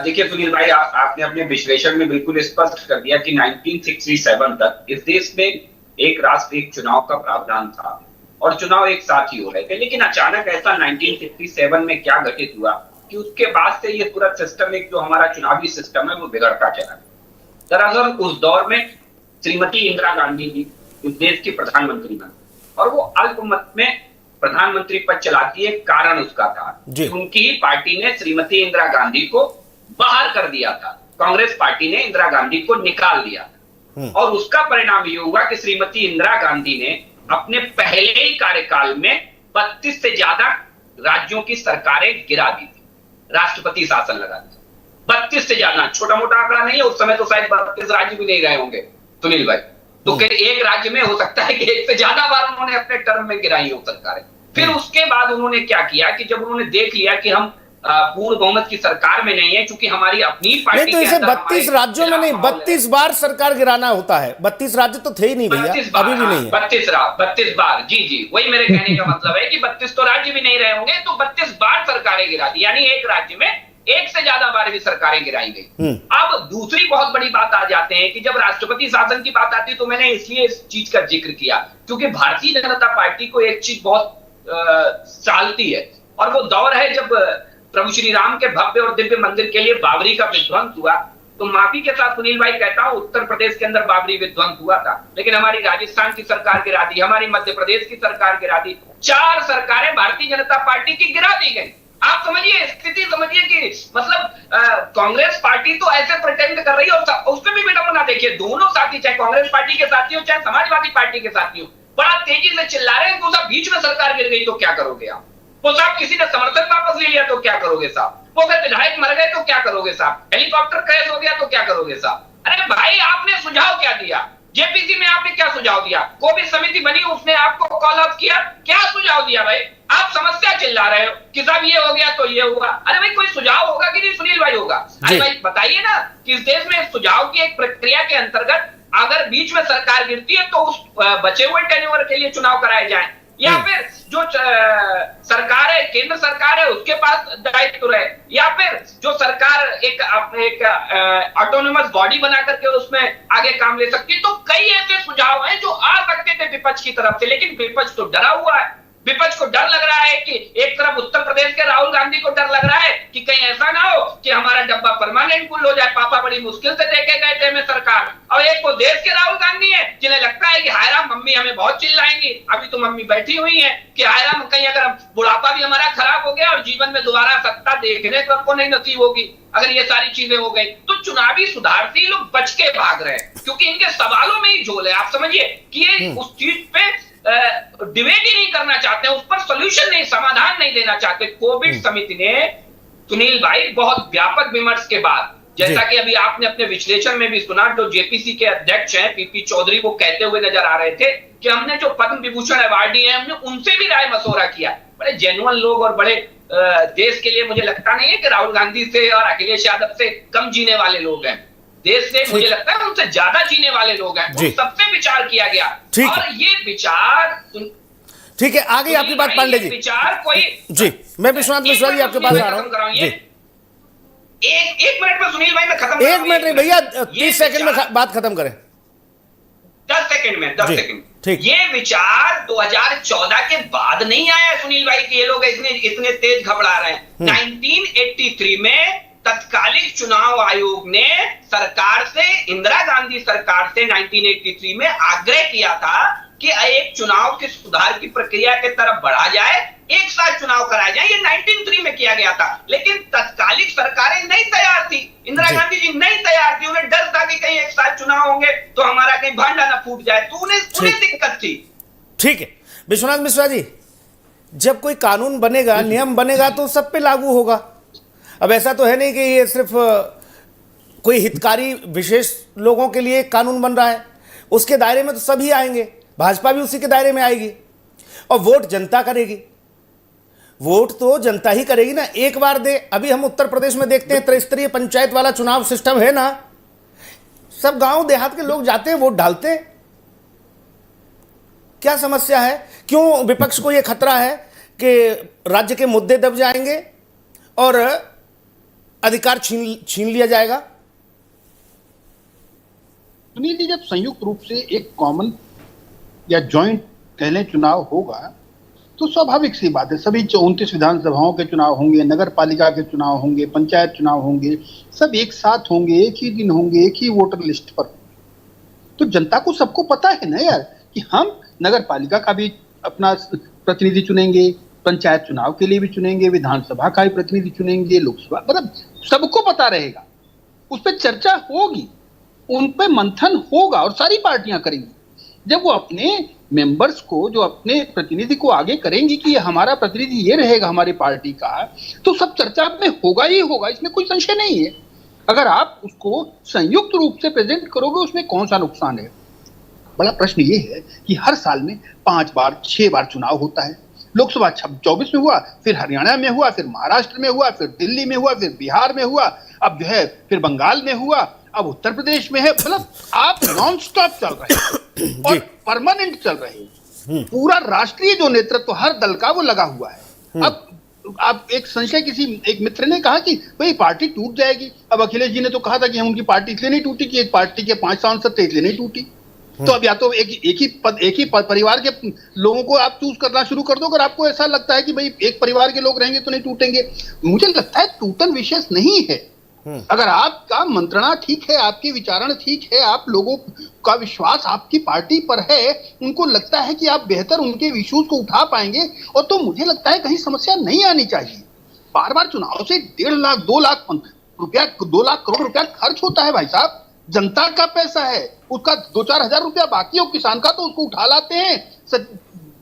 देखिए सुनील भाई, आपने अपने विश्लेषण में बिल्कुल स्पष्ट कर दिया कि 1967 तक इस देश में एक राष्ट्र एक चुनाव का प्रावधान था और चुनाव एक साथ ही हो रहे थे। लेकिन अचानक ऐसा 1967 में क्या घटित हुआ कि उसके बाद से ये पूरा सिस्टम, एक जो हमारा चुनावी सिस्टम है, वो बिगड़ता चला। दरअसल उस दौर में श्रीमती इंदिरा गांधी जी इस देश की प्रधानमंत्री बनी और वो अल्पमत में प्रधानमंत्री पद चलाती है। कारण उसका था कि उनकी पार्टी ने श्रीमती इंदिरा गांधी को बाहर कर दिया था, कांग्रेस पार्टी ने इंदिरा गांधी को निकाल दिया था और उसका परिणाम ये हुआ कि श्रीमती इंदिरा गांधी ने अपने पहले ही कार्यकाल में 32 से ज्यादा राज्यों की सरकारें गिरा दी थी, राष्ट्रपति शासन लगा दिया। 32 से ज्यादा छोटा मोटा आंकड़ा नहीं है, उस समय तो शायद 32 राज्य भी नहीं रहे होंगे सुनील भाई। तो एक राज्य में हो सकता है कि 1 से ज्यादा बार उन्होंने अपने टर्म में गिराई हो सरकारें। फिर उसके बाद उन्होंने क्या किया कि जब उन्होंने देख लिया कि हम पूर्ण बहुमत की सरकार में नहीं है, क्योंकि हमारी अपनी पार्टी नहीं तो इसे 32 राज्यों में नहीं, 32 बार सरकार गिराना होता है। 32 राज्य तो थे ही नहीं भैया, अभी भी नहीं है। 32 बार, जी वही मेरे कहने का मतलब है कि 32 तो राज्य भी नहीं रहे होंगे, तो 32 बार सरकारें गिरा दी, यानी एक राज्य में एक से ज्यादा बार भी सरकारें गिराई गई। अब दूसरी बहुत बड़ी बात आ जाते हैं कि जब राष्ट्रपति शासन की बात आती है, तो मैंने इसलिए इस चीज का जिक्र किया क्योंकि भारतीय जनता पार्टी को एक चीज बहुत सालती है, और वो दौर है जब प्रभु श्री राम के भव्य और दिव्य मंदिर के लिए बाबरी का विध्वंस हुआ। तो माफी के साथ सुनील भाई कहता हूं, उत्तर प्रदेश के अंदर बाबरी विध्वंस हुआ था, लेकिन हमारी राजस्थान की सरकार गिरा दी, हमारी मध्य प्रदेश की सरकार गिरा दी, 4 सरकारें भारतीय जनता पार्टी की गिरा दी गई। आप समझिए, स्थिति समझिए कि मतलब कांग्रेस पार्टी तो ऐसे प्रिटेंड कर रही है, और उसमें भी विडंबना देखिए, दोनों साथी, चाहे कांग्रेस पार्टी के साथी हो चाहे समाजवादी पार्टी के साथी हो, बड़ा तेजी से चिल्ला रहे हैं। तो साहब बीच में सरकार गिर गई तो क्या करोगे आप? वो साहब किसी ने समर्थन वापस ले लिया तो क्या करोगे साहब? वो फिर विधायक मर गए तो क्या करोगे साहब? हेलीकॉप्टर क्रैश हो गया तो क्या करोगे साहब? अरे भाई, आपने सुझाव क्या दिया? जेपीसी में आपने क्या सुझाव दिया? कोविड समिति बनी, उसने आपको कॉल आउट किया, क्या सुझाव दिया भाई? आप समस्या चिल्ला रहे हो कि साहब ये हो गया तो ये हुआ। अरे भाई, कोई सुझाव होगा कि नहीं सुनील भाई? होगा। अरे भाई बताइए ना कि इस देश में सुझाव की एक प्रक्रिया के अंतर्गत अगर बीच में सरकार गिरती है तो उस बचे हुए टेन्योर के लिए चुनाव कराए जाएं, या फिर जो सरकार है, केंद्र सरकार है, उसके पास दायित्व रहे, या फिर जो सरकार एक ऑटोनोमस बॉडी बना करके उसमें आगे काम ले सकती है। तो कई ऐसे सुझाव हैं जो आ सकते थे विपक्ष की तरफ से, लेकिन विपक्ष तो डरा हुआ है। विपक्ष को डर लग रहा है कि एक तरफ उत्तर प्रदेश के राहुल गांधी को डर लग रहा है कि कहीं ऐसा ना हो कि हमारा डब्बा परमानेंट फुल हो जाए, पापा बड़ी मुश्किल से लेके गए थे हमें सरकार। और एक वो देश के राहुल गांधी है जिन्हें लगता है कि हाय राम, मम्मी हमें बहुत चिल्लाएंगी, अभी तो मम्मी बैठी हुई है कि हाय राम, कहीं अगर बुढ़ापा भी हमारा खराब हो गया और जीवन में दोबारा सत्ता देखने को नहीं नसीब होगी अगर ये सारी चीजें हो गई, तो चुनावी सुधारती लोग बच के भाग रहे हैं, क्योंकि इनके सवालों में ही झोल है। आप समझिए कि ये उस चीज पे डिबेट ही नहीं करना चाहते, उस पर सोल्यूशन नहीं, समाधान नहीं देना चाहते। कोविड समिति ने सुनील भाई बहुत व्यापक विमर्श के बाद, जैसा कि अभी आपने अपने विश्लेषण में भी सुना, जो जेपीसी के अध्यक्ष हैं पीपी चौधरी, वो कहते हुए नजर आ रहे थे कि हमने जो पद्म विभूषण अवार्डी है, हमने उनसे भी राय मशवरा किया। बड़े जेन्युइन लोग और बड़े देश के लिए मुझे लगता नहीं है कि राहुल गांधी से और अखिलेश यादव से कम जीने वाले लोग हैं। देश से मुझे लगता है उनसे ज्यादा जीने वाले लोग हैं। उन सबसे विचार किया गया, और ये विचार ठीक है। आगे आपकी बात पांडे जी, विचार कोई जी, मैं विश्वनाथ मिश्रा जी आपके पास आ रहा हूं। एक मिनट में सुनील भाई मैं खत्म, 1 मिनट नहीं भैया, 30 सेकंड में बात खत्म करें। 10 सेकंड में 10 सेकंड। ये विचार 2014 के बाद नहीं आया सुनील भाई कि ये लोग इतने तेज घबरा रहे हैं। 1983 में तत्कालिक चुनाव आयोग ने सरकार से, इंदिरा गांधी सरकार से 1983 में आग्रह किया था कि एक चुनाव के सुधार की प्रक्रिया के तरफ बढ़ा जाए, एक साथ चुनाव कराए जाए। ये 1983 में किया गया था, लेकिन तत्कालिक सरकारें नहीं तैयार थी, इंदिरा गांधी जी नहीं तैयार थी। उन्हें डर था कि कहीं एक साथ चुनाव होंगे तो हमारा कहीं भांडा ना फूट जाए, तो उन्हें दिक्कत थी। ठीक है विश्वनाथ मिश्रा जी, जब कोई कानून बनेगा, नियम बनेगा तो सब पे लागू होगा। अब ऐसा तो है नहीं कि ये सिर्फ कोई हितकारी विशेष लोगों के लिए कानून बन रहा है, उसके दायरे में तो सभी आएंगे, भाजपा भी उसी के दायरे में आएगी, और वोट जनता करेगी। वोट तो जनता ही करेगी ना, एक बार दे। अभी हम उत्तर प्रदेश में देखते हैं, त्रिस्तरीय पंचायत वाला चुनाव सिस्टम है ना, सब गांव देहात के लोग जाते हैं, वोट डालते हैं। क्या समस्या है? क्यों विपक्ष को यह खतरा है कि राज्य के मुद्दे दब जाएंगे और अधिकार छीन लिया जाएगा? सुनील जी, जब संयुक्त रूप से एक कॉमन या जॉइंट कहले चुनाव होगा तो स्वाभाविक सी बात है, सभी 29 विधानसभाओं के चुनाव होंगे, नगर पालिका के चुनाव होंगे, पंचायत चुनाव होंगे, सब एक साथ होंगे, एक ही दिन होंगे, एक ही वोटर लिस्ट पर। तो जनता को सबको पता है ना यार कि हम नगर पालिका का भी अपना प्रतिनिधि चुनेंगे, पंचायत चुनाव के लिए भी चुनेंगे, विधानसभा का भी प्रतिनिधि चुनेंगे, लोकसभा, मतलब सबको पता रहेगा, उस पर चर्चा होगी, उन पर मंथन होगा और सारी पार्टियां करेंगी। जब वो अपने मेंबर्स को, जो अपने प्रतिनिधि को आगे करेंगी कि ये हमारा प्रतिनिधि ये रहेगा हमारी पार्टी का, तो सब चर्चा में होगा ही होगा, इसमें कोई संशय नहीं है। अगर आप उसको संयुक्त रूप से प्रेजेंट करोगे, उसमें कौन सा नुकसान है? बड़ा प्रश्न ये है कि हर साल में 5 बार 6 बार चुनाव होता है। लोकसभा 24 में हुआ, फिर हरियाणा में हुआ, फिर महाराष्ट्र में हुआ, फिर दिल्ली में हुआ, फिर बिहार में हुआ, अब जो है फिर बंगाल में हुआ, अब उत्तर प्रदेश में है। मतलब आप नॉन स्टॉप चल रहे हैं और परमानेंट चल रहे हैं। पूरा राष्ट्रीय जो नेतृत्व हर दल का वो लगा हुआ है। अब एक संशय किसी एक मित्र ने कहा कि भाई पार्टी टूट जाएगी। अब अखिलेश जी ने तो कहा था कि हम उनकी पार्टी इसलिए नहीं टूटी कि एक पार्टी के 5 सांसद थे इसलिए नहीं टूटी। तो अब या तो एक ही परिवार के लोगों को आप चूज करना शुरू कर दो अगर आपको ऐसा लगता है कि भाई एक परिवार के लोग रहेंगे तो नहीं टूटेंगे। मुझे लगता है टूटन विशेष नहीं है। अगर आपका मंत्रणा ठीक है, आपके विचारण ठीक है, आप लोगों का विश्वास आपकी पार्टी पर है, उनको लगता है कि आप बेहतर उनके इश्यूज को उठा पाएंगे, और तो मुझे लगता है कहीं समस्या नहीं आनी चाहिए। बार बार चुनाव से 1.5 लाख 2 लाख रुपया 2 लाख करोड़ रुपया खर्च होता है भाई साहब। जनता का पैसा है, उसका 2-4 हजार रुपया बाकी हो किसान का, तो उसको उठा लाते हैं,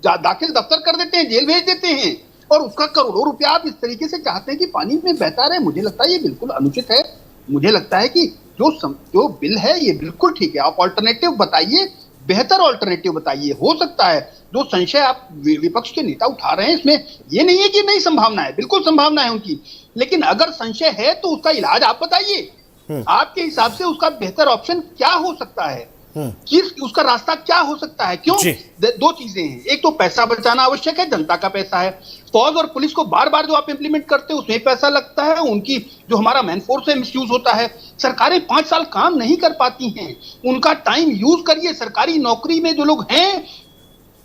दाखिल दफ्तर कर देते हैं, जेल भेज देते हैं, और उसका करोड़ों रुपया आप इस तरीके से चाहते हैं कि पानी में बहता रहे। मुझे लगता है ये बिल्कुल अनुचित है। मुझे लगता है कि जो बिल है ये बिल्कुल ठीक है। आप ऑल्टरनेटिव बताइए, बेहतर ऑल्टरनेटिव बताइए। हो सकता है जो संशय आप विपक्ष के नेता उठा रहे हैं, इसमें ये नहीं है कि नहीं संभावना है, बिल्कुल संभावना है उनकी, लेकिन अगर संशय है तो उसका इलाज आप बताइए। आपके हिसाब से उसका बेहतर ऑप्शन क्या हो सकता है, किस उसका रास्ता क्या हो सकता है? क्यों? 2 चीजें हैं। एक तो पैसा बचाना आवश्यक है, जनता का पैसा है। फौज और पुलिस को बार बार जो आप इंप्लीमेंट करते हैं उसमें पैसा लगता है, उनकी जो हमारा मैन फोर्स है मिसयूज होता है। सरकारें 5 साल काम नहीं कर पाती हैं, उनका टाइम यूज करिए। सरकारी नौकरी में जो लोग हैं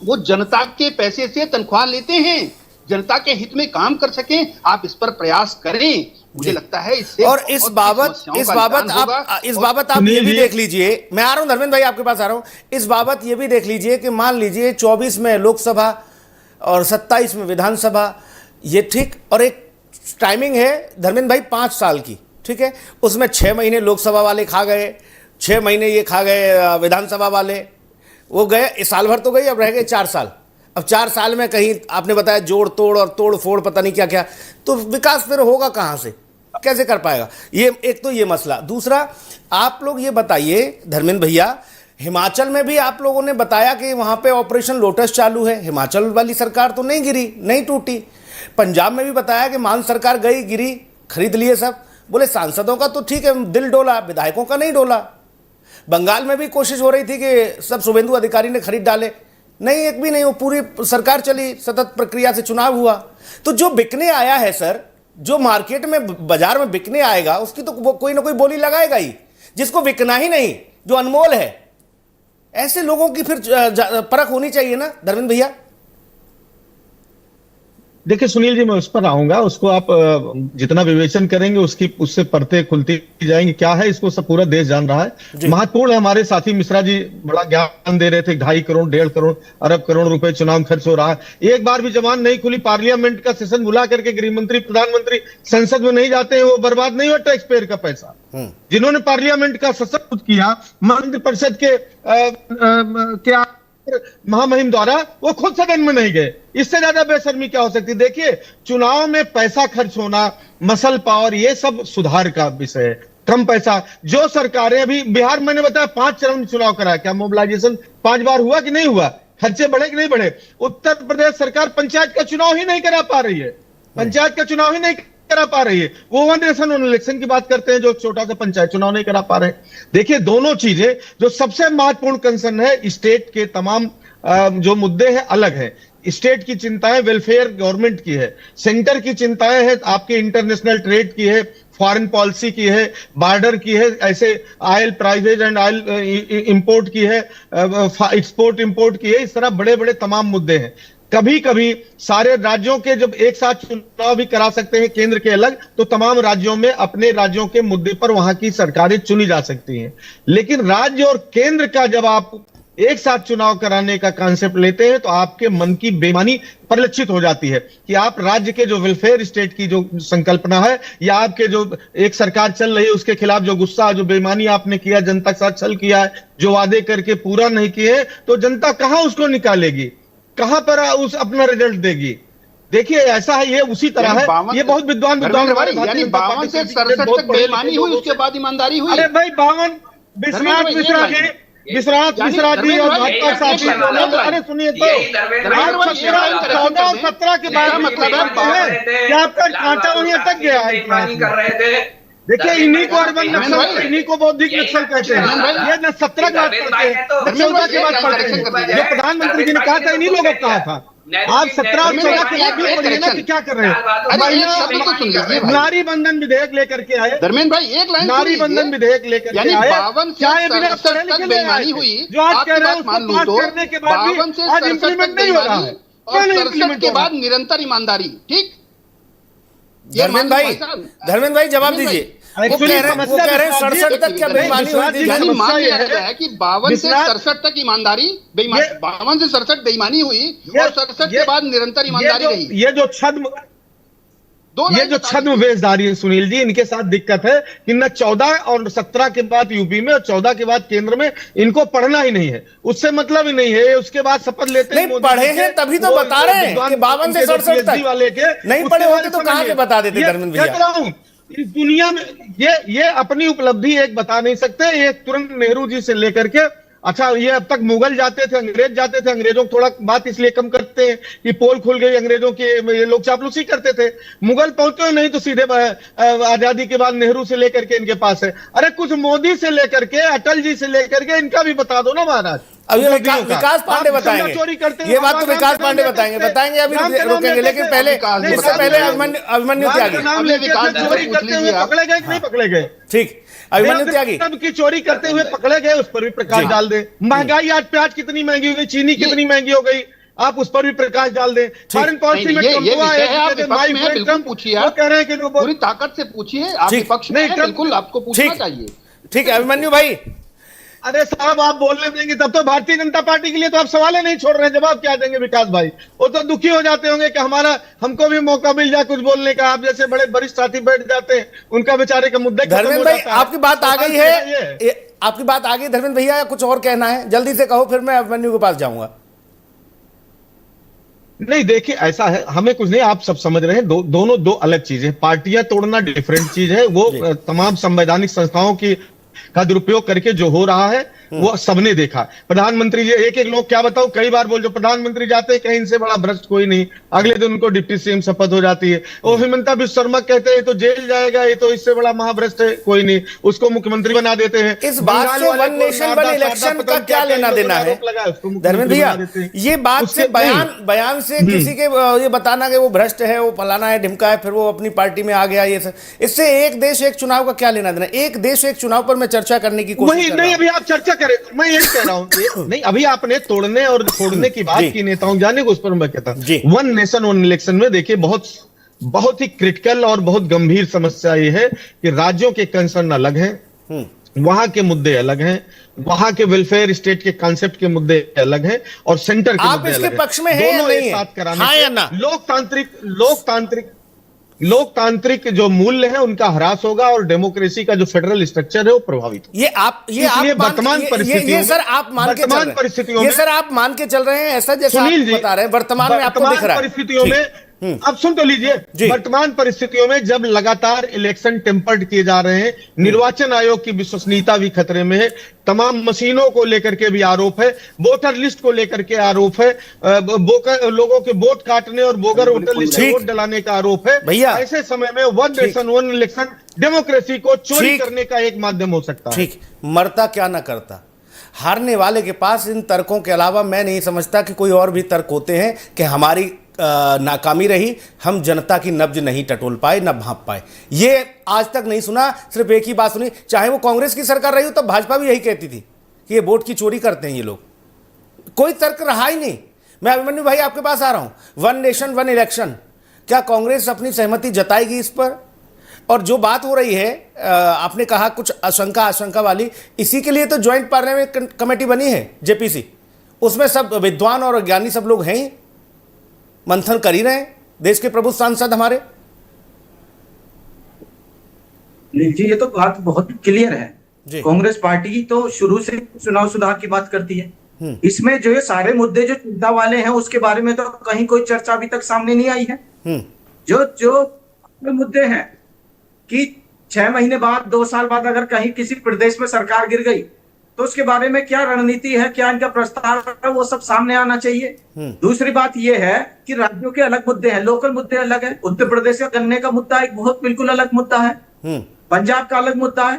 वो जनता के पैसे से तनख्वाह लेते हैं, जनता के हित में काम कर सकें, आप इस पर प्रयास करें। मुझे लगता है इससे और इस बाबत आप ये भी देख लीजिए। मैं आ रहा हूं धर्मेंद्र भाई, आपके पास आ रहा हूं। इस बाबत ये भी देख लीजिए कि मान लीजिए 24 में लोकसभा और 27 में विधानसभा, ये ठीक, और एक टाइमिंग है धर्मेंद्र भाई 5 साल की, ठीक है। उसमें 6 महीने लोकसभा वाले खा गए, 6 महीने ये खा गए विधानसभा वाले, वो गए साल भर तो गई, अब रह गए 4 साल। अब 4 साल में कहीं आपने बताया जोड़ तोड़ और तोड़ फोड़ पता नहीं क्या क्या, तो विकास फिर होगा कहां से, कैसे कर पाएगा? ये एक तो ये मसला। दूसरा, आप लोग ये बताइए धर्मेंद्र भैया, हिमाचल में भी आप लोगों ने बताया कि वहां पे ऑपरेशन लोटस चालू है, हिमाचल वाली सरकार तो नहीं गिरी, नहीं टूटी। पंजाब में भी बताया कि मान सरकार गई, गिरी, खरीद लिए सब, बोले सांसदों का तो ठीक है दिल डोला, विधायकों का नहीं डोला। बंगाल में भी कोशिश हो रही थी कि सब शुभेंदु अधिकारी ने खरीद डाले, नहीं, एक भी नहीं, वो पूरी सरकार चली, सतत प्रक्रिया से चुनाव हुआ। तो जो बिकने आया है सर, जो मार्केट में बाजार में बिकने आएगा उसकी तो कोई ना कोई बोली लगाएगा ही। जिसको बिकना ही नहीं, जो अनमोल है, ऐसे लोगों की फिर परख होनी चाहिए ना धर्मेंद्र भैया। देखिए सुनील जी, मैं उस पर आऊंगा, उसको आप जितना विवेचन करेंगे उससे परतें खुलती जाएंगी। क्या है, इसको सब पूरा देश जान रहा है। महत्वपूर्ण है, हमारे साथी मिश्रा जी बड़ा ज्ञान दे रहे थे, 2.5 करोड़ 1.5 करोड़ अरब करोड़ रुपए चुनाव खर्च हो रहा है। एक बार भी जबान नहीं खुली, पार्लियामेंट का सेशन बुला करके गृह मंत्री प्रधानमंत्री संसद में नहीं जाते हैं, वो बर्बाद नहीं हुआ टैक्स पेयर का पैसा। जिन्होंने पार्लियामेंट का सशक्त किया, मंत्रिपरिषद के महामहिम द्वारा, वो खुद सदन में नहीं गए। इससे ज्यादा बेशर्मी क्या हो सकती है? देखिए, चुनाव में पैसा खर्च होना, मसल पावर, ये सब सुधार का विषय है। कम पैसा, जो सरकारें, अभी बिहार मैंने बताया 5 चरण में चुनाव कराया, क्या मोबिलाइजेशन 5 बार हुआ कि नहीं हुआ? खर्चे बढ़े कि नहीं बढ़े? उत्तर प्रदेश सरकार पंचायत का चुनाव ही नहीं करा पा रही है, पंचायत का चुनाव ही नहीं करा पा रही है। वो 1 नेशन 1 इलेक्शन की बात करते हैं, जो छोटा सा पंचायत चुनाव नहीं करा पा रहे। देखिए, दोनों चीजें, जो सबसे महत्वपूर्ण कंसर्न है, स्टेट के तमाम जो मुद्दे हैं अलग है। स्टेट की चिंताएं वेलफेयर गवर्नमेंट की है, सेंटर की चिंताएं हैं आपके इंटरनेशनल ट्रेड की है, फॉरेन पॉलिसी की है, बॉर्डर की है, ऐसे oil private and oil import की है, एक्सपोर्ट इंपोर्ट की है। इस तरह बड़े बड़े तमाम मुद्दे हैं। कभी कभी सारे राज्यों के जब एक साथ चुनाव भी करा सकते हैं केंद्र के अलग, तो तमाम राज्यों में अपने राज्यों के मुद्दे पर वहां की सरकारें चुनी जा सकती हैं। लेकिन राज्य और केंद्र का जब आप एक साथ चुनाव कराने का कॉन्सेप्ट लेते हैं, तो आपके मन की बेईमानी परिलक्षित हो जाती है कि आप राज्य के जो वेलफेयर स्टेट की जो संकल्पना है, या आपके जो एक सरकार चल रही है उसके खिलाफ जो गुस्सा, जो बेईमानी आपने किया, जनता के साथ छल किया है, जो वादे करके पूरा नहीं किए, तो जनता कहां उसको निकालेगी, कहां पर उस अपना रिजल्ट देगी? देखिए, ऐसा है, ये उसी तरह है। ये बहुत विद्वान यानी 52 से 67 तक बेईमानी हुई, उसके बाद ईमानदारी हुई। अरे भाई, 52 विश्वनाथ मिश्रा के विश्वनाथ मिश्रा जी और भाजपा साथी दोनों, अरे सुनिए तो, आप 14 और 17 के बाद मतलब है कि आपका कांटा वहीं अटक गया है। देखिए, इन्हीं को अर्बन नक्सल, इन्हीं को बौद्धिक नक्सल कहते हैं। ये न 17 की बात करते हैं, 14 की बात करते हैं। जो प्रधानमंत्री जी ने कहा था, इन्हीं लोगों ने कहा था। आप 17 और 14 के बाद भी बोलिए ना कि क्या कर रहे हैं। नारी बंधन विधेयक लेकर के आए धर्मेंद्र भाई, एक लाइन नारी बंधन विधेयक लेकर के आए, 52 क्या ये बिना से पढ़े लिखे बेईमानी हुई, जो आज कह रहे हैं आपकी बात उसको मान पास लूं तो करने के बाद 52 भी से आज 67 इम्प्लीमेंट नहीं हो रहा है। और क्यों नहीं 67 इम्प्लीमेंट के हो रहा? बाद निरंतर ईमानदारी। ठीक, धर्मेंद्र भाई जवाब दीजिए। वो कह रहे हैं 67 तक क्या बेईमानी हुई थी? यानी मान लिया जाता है कि 52 से 67 तक ईमानदारी, 52 से 67 बेईमानी हुई और 67 के बाद निरंतर ईमानदारी रही। ये जो छद्म वेशधारी है सुनील जी, इनके साथ दिक्कत है कि न 14 और 17 के बाद यूपी में और 14 के बाद केंद्र में इनको पढ़ना ही नहीं है, उससे मतलब ही नहीं है। उसके बाद शपथ लेते नहीं पढ़े हैं तभी तो बता रहे हैं कि 52 से 67 तक वाले के नहीं पढ़े होते तो कहां के बता देते धर्मेंद्र भैया। इस दुनिया में ये अपनी उपलब्धि एक बता नहीं सकते। ये तुरंत नेहरू जी से लेकर के, अच्छा ये अब तक मुगल जाते थे, अंग्रेज जाते थे, अंग्रेजों को थोड़ा बात इसलिए कम करते हैं कि पोल खुल गई अंग्रेजों के, ये लोग चापलूसी करते थे। मुगल पहुंचे नहीं तो सीधे आजादी के बाद नेहरू से लेकर के इनके पास है। अरे कुछ मोदी से लेकर के, अटल जी से लेकर के, इनका भी बता दो ना महाराज। अब ये विकास पांडे बताएंगे, ये बात तो विकास पांडे बताएंगे अभी रुकेंगे, लेकिन पहले इससे पहले अभिमन्यु त्यागी चोरी करते हुए पकड़े गए कि नहीं पकड़े गए? ठीक, अभिमन्यु त्यागी की चोरी करते हुए पकड़े गए, उस पर भी प्रकाश डाल दे। महंगाई, आज प्याज कितनी महंगी हो गई, चीनी कितनी महंगी हो गई, आप उस पर भी प्रकाश डाल दें। फॉरेन पॉलिसी में पूछिए, आप कह रहे हैं कि पूरी ताकत से पूछिए, आप विपक्ष में हैं, बिल्कुल आपको पूछना चाहिए। ठीक है अभिमन्यु भाई। अरे साहब, आप बोलने देंगे तब तो भारतीय जनता पार्टी के लिए तो आप सवाल नहीं छोड़ रहे हैं। जवाब क्या देंगे विकास भाई? वो तो दुखी हो जाते होंगे कि हमको भी मौका मिल जाए कुछ बोलने का। आप जैसे बड़े वरिष्ठ साथी बैठ जाते हैं, उनका बेचारे का मुद्दा। धर्मेंद्र भाई आपकी बात आ गई है, आपकी बात आ गई धर्मेंद्र भैया, कुछ और कहना है जल्दी से कहो, फिर मैं अभिमन्यु के पास जाऊंगा। नहीं देखिए, ऐसा है, हमें कुछ नहीं, आप सब समझ रहे हैं, दोनों दो अलग चीजें। पार्टियां तोड़ना डिफरेंट चीज है, वो तमाम संवैधानिक संस्थाओं की का दुरुपयोग करके जो हो रहा है वो सबने देखा। प्रधानमंत्री जी, एक लोग क्या बताऊं, कई बार बोल, जो प्रधानमंत्री जाते हैं कहीं इनसे बड़ा भ्रष्ट कोई नहीं, अगले दिन उनको डिप्टी सीएम शपथ हो जाती है। और हिमंता बिस्वा शर्मा कहते हैं तो जेल जाएगा, ये तो इससे बड़ा महाभ्रष्ट है कोई नहीं, उसको मुख्यमंत्री बना देते हैं। इस बात से वन नेशन वन इलेक्शन का क्या लेना देना है धर्मेंद्र भैया? ये बात से बयान से किसी के ये बताना कि वो भ्रष्ट है, वो फलाना है, ढिमका है, फिर वो अपनी पार्टी में आ गया, ये सब, इससे एक देश एक चुनाव का क्या लेना देना? एक देश एक चुनाव पर मैं चर्चा करने की कोशिश कर रहा हूं। अभी आप चर्चा करें, मैं यही कह रहा हूं। नहीं, अभी आपने तोड़ने और छोड़ने की बात की नेताओं जाने को, उस पर मैं कहता हूं वन नेशन वन इलेक्शन में देखिए बहुत ही क्रिटिकल और बहुत गंभीर समस्या ये है कि राज्यों के कंसर्न अलग हैं, वहां के मुद्दे अलग हैं, वहां के वेलफेयर स्टेट के कॉन्सेप्ट के मुद्दे अलग हैं और सेंटर के मुद्दे अलग हैं। पक्ष में है या नहीं साथ कराने लोकतांत्रिक जो मूल्य है उनका ह्रास होगा और डेमोक्रेसी का जो फेडरल स्ट्रक्चर है वो प्रभावित होगा। ये वर्तमान परिस्थितियों में सर आप मान के चल रहे हैं, ऐसा जैसा आप बता रहे हैं वर्तमान में आपको दिख रहा है परिस्थितियों में। अब सुन तो लीजिए, वर्तमान परिस्थितियों में जब लगातार इलेक्शन टेम्पर्ड किए जा रहे हैं, निर्वाचन आयोग की विश्वसनीयता भी खतरे में है, तमाम मशीनों को लेकर के भी आरोप है, वोटर लिस्ट को लेकर के आरोप है, लोगों के वोट काटने और बोगर वोटर लिस्ट में वोट डलाने का आरोप है। भैया ऐसे समय में one nation one election democracy को चोरी करने का एक माध्यम हो सकता है। ठीक, मरता क्या ना करता। हारने वाले के पास इन तर्कों के अलावा मैं नहीं समझता कि कोई और भी तर्क होते हैं कि हमारी नाकामी रही, हम जनता की नब्ज नहीं टटोल पाए, न भांप पाए। ये आज तक नहीं सुना, सिर्फ एक ही बात सुनी, चाहे वो कांग्रेस की सरकार रही हो तब भाजपा भी यही कहती थी कि ये वोट की चोरी करते हैं ये लोग। कोई तर्क रहा ही नहीं। मैं अभिमन्यु भाई आपके पास आ रहा हूं, वन नेशन वन इलेक्शन, क्या कांग्रेस अपनी सहमति जताएगी इस पर? और जो बात हो रही है, आपने कहा कुछ आशंका वाली, इसी के लिए तो ज्वाइंट पार्लियामेंट कमेटी बनी है जेपीसी, उसमें सब विद्वान और ज्ञानी सब लोग हैं, मंथन कर ही रहे हैं देश के प्रबुद्ध सांसद हमारे। जी, ये तो बात बहुत क्लियर है। कांग्रेस पार्टी तो शुरू से चुनाव सुधार की बात करती है। इसमें जो ये सारे मुद्दे जो चिंता वाले हैं उसके बारे में तो कहीं कोई चर्चा अभी तक सामने नहीं आई है। जो मुद्दे हैं कि 6 महीने बाद, 2 साल बाद अगर कहीं किसी प्रदेश में सरकार गिर गई तो उसके बारे में क्या रणनीति है, क्या इनका प्रस्ताव है, वो सब सामने आना चाहिए। दूसरी बात यह है कि राज्यों के अलग मुद्दे हैं, लोकल मुद्दे अलग है। उत्तर प्रदेश का गन्ने का मुद्दा एक बहुत बिल्कुल अलग मुद्दा है, पंजाब का अलग मुद्दा है,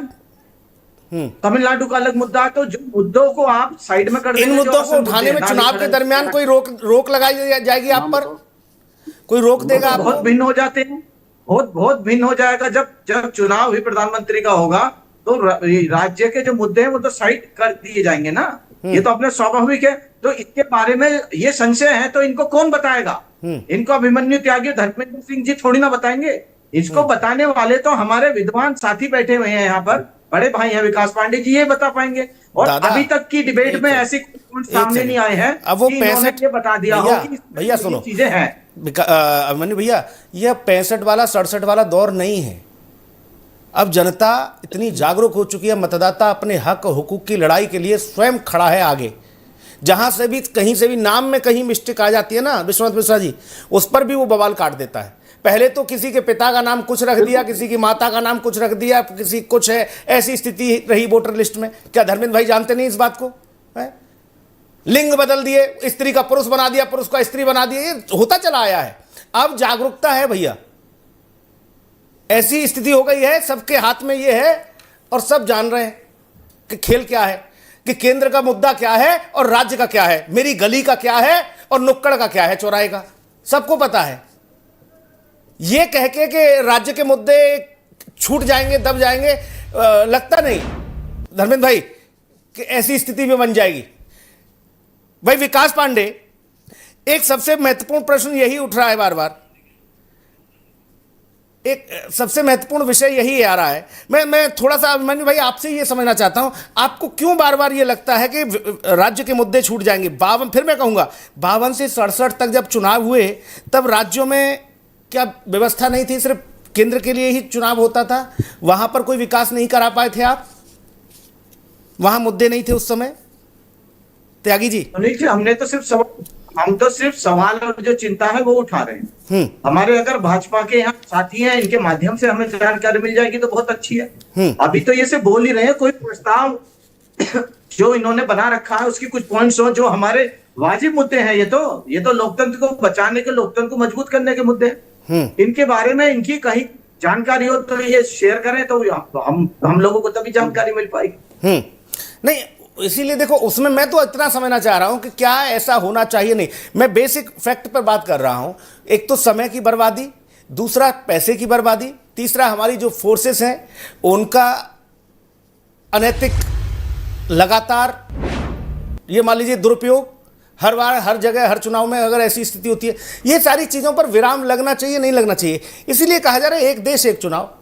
तमिलनाडु का अलग मुद्दा है। तो जो मुद्दों को आप साइड में कर इन मुद्दों को उठाने में चुनाव के दरमियान कोई रोक लगाई जाएगी आप पर? कोई रोक देगा आपको? बहुत भिन्न हो जाते हैं, बहुत भिन्न हो जाएगा। जब चुनाव ही प्रधानमंत्री का होगा तो राज्य के जो मुद्दे हैं वो तो साइड कर दिए जाएंगे ना, ये तो अपने स्वाभाविक है। तो इसके बारे में ये संशय है तो इनको कौन बताएगा? इनको अभिमन्यु त्यागी धर्मेंद्र सिंह जी थोड़ी ना बताएंगे। इसको बताने वाले तो हमारे विद्वान साथी बैठे हुए हैं यहाँ पर, बड़े भाई हैं विकास पांडे जी, ये बता पाएंगे। और अभी तक की डिबेट में ऐसी सामने नहीं आए हैं। अब वो 65 ये बता दिया हो कि भैया सुनो चीजें हैं। अभिमन्यु भैया, यह 65 वाला 67 वाला दौर नहीं है। अब जनता इतनी जागरूक हो चुकी है, मतदाता अपने हक हुकूक की लड़ाई के लिए स्वयं खड़ा है आगे। जहां से भी कहीं से भी नाम में कहीं मिस्टेक आ जाती है ना विश्वनाथ मिश्रा जी, उस पर भी वो बवाल काट देता है। पहले तो किसी के पिता का नाम कुछ रख दिया, किसी की माता का नाम कुछ रख दिया, किसी कुछ है, ऐसी स्थिति रही वोटर लिस्ट में। क्या धर्मेंद्र भाई जानते नहीं इस बात को? है? लिंग बदल दिए, स्त्री का पुरुष बना दिया, पुरुष का स्त्री बना दिया, ये होता चला आया है। अब जागरूकता है भैया, ऐसी स्थिति हो गई है, सबके हाथ में ये है और सब जान रहे हैं कि खेल क्या है, कि केंद्र का मुद्दा क्या है और राज्य का क्या है, मेरी गली का क्या है और नुक्कड़ का क्या है, चौराहे का, सबको पता है। ये कह के कि राज्य के मुद्दे छूट जाएंगे, दब जाएंगे, लगता नहीं धर्मेंद्र भाई कि ऐसी स्थिति भी बन जाएगी। भाई विकास पांडे, एक सबसे महत्वपूर्ण प्रश्न यही उठ रहा है बार बार, एक सबसे महत्वपूर्ण विषय यही आ रहा है। मैं थोड़ा सा अभिमन्यु भाई आपसे ये समझना चाहता हूं, आपको क्यों बार बार ये लगता है कि राज्य के मुद्दे छूट जाएंगे? 52, फिर मैं कहूंगा 52 से 67 तक जब चुनाव हुए तब राज्यों में क्या व्यवस्था नहीं थी? सिर्फ केंद्र के लिए ही चुनाव होता था, वहां पर कोई विकास नहीं करा पाए थे आप? वहां मुद्दे नहीं थे उस समय? त्यागी जी, हम तो सिर्फ सवाल और जो चिंता है वो उठा रहे हैं। हमारे अगर भाजपा के यहाँ साथी हैं, इनके माध्यम से हमें जानकारी मिल जाएगी तो बहुत अच्छी है। अभी तो ये से बोल ही रहे हैं, कोई प्रस्ताव जो इन्होंने बना रखा है उसकी कुछ पॉइंट्स हो जो हमारे वाजिब मुद्दे हैं। ये तो लोकतंत्र को बचाने के, लोकतंत्र को मजबूत करने के मुद्दे हैं। इनके बारे में इनकी कहीं जानकारी हो तो ये शेयर करें तो हम लोगों को तभी जानकारी मिल पाएगी। नहीं, इसीलिए देखो उसमें मैं तो इतना समझना चाह रहा हूं कि क्या ऐसा होना चाहिए। नहीं, मैं बेसिक फैक्ट पर बात कर रहा हूं। एक तो समय की बर्बादी, दूसरा पैसे की बर्बादी, तीसरा हमारी जो फोर्सेस हैं उनका अनैतिक लगातार ये मान लीजिए दुरुपयोग, हर बार हर जगह हर चुनाव में अगर ऐसी स्थिति होती है, ये सारी चीज़ों पर विराम लगना चाहिए, नहीं लगना चाहिए। इसीलिए कहा जा रहा है एक देश एक चुनाव।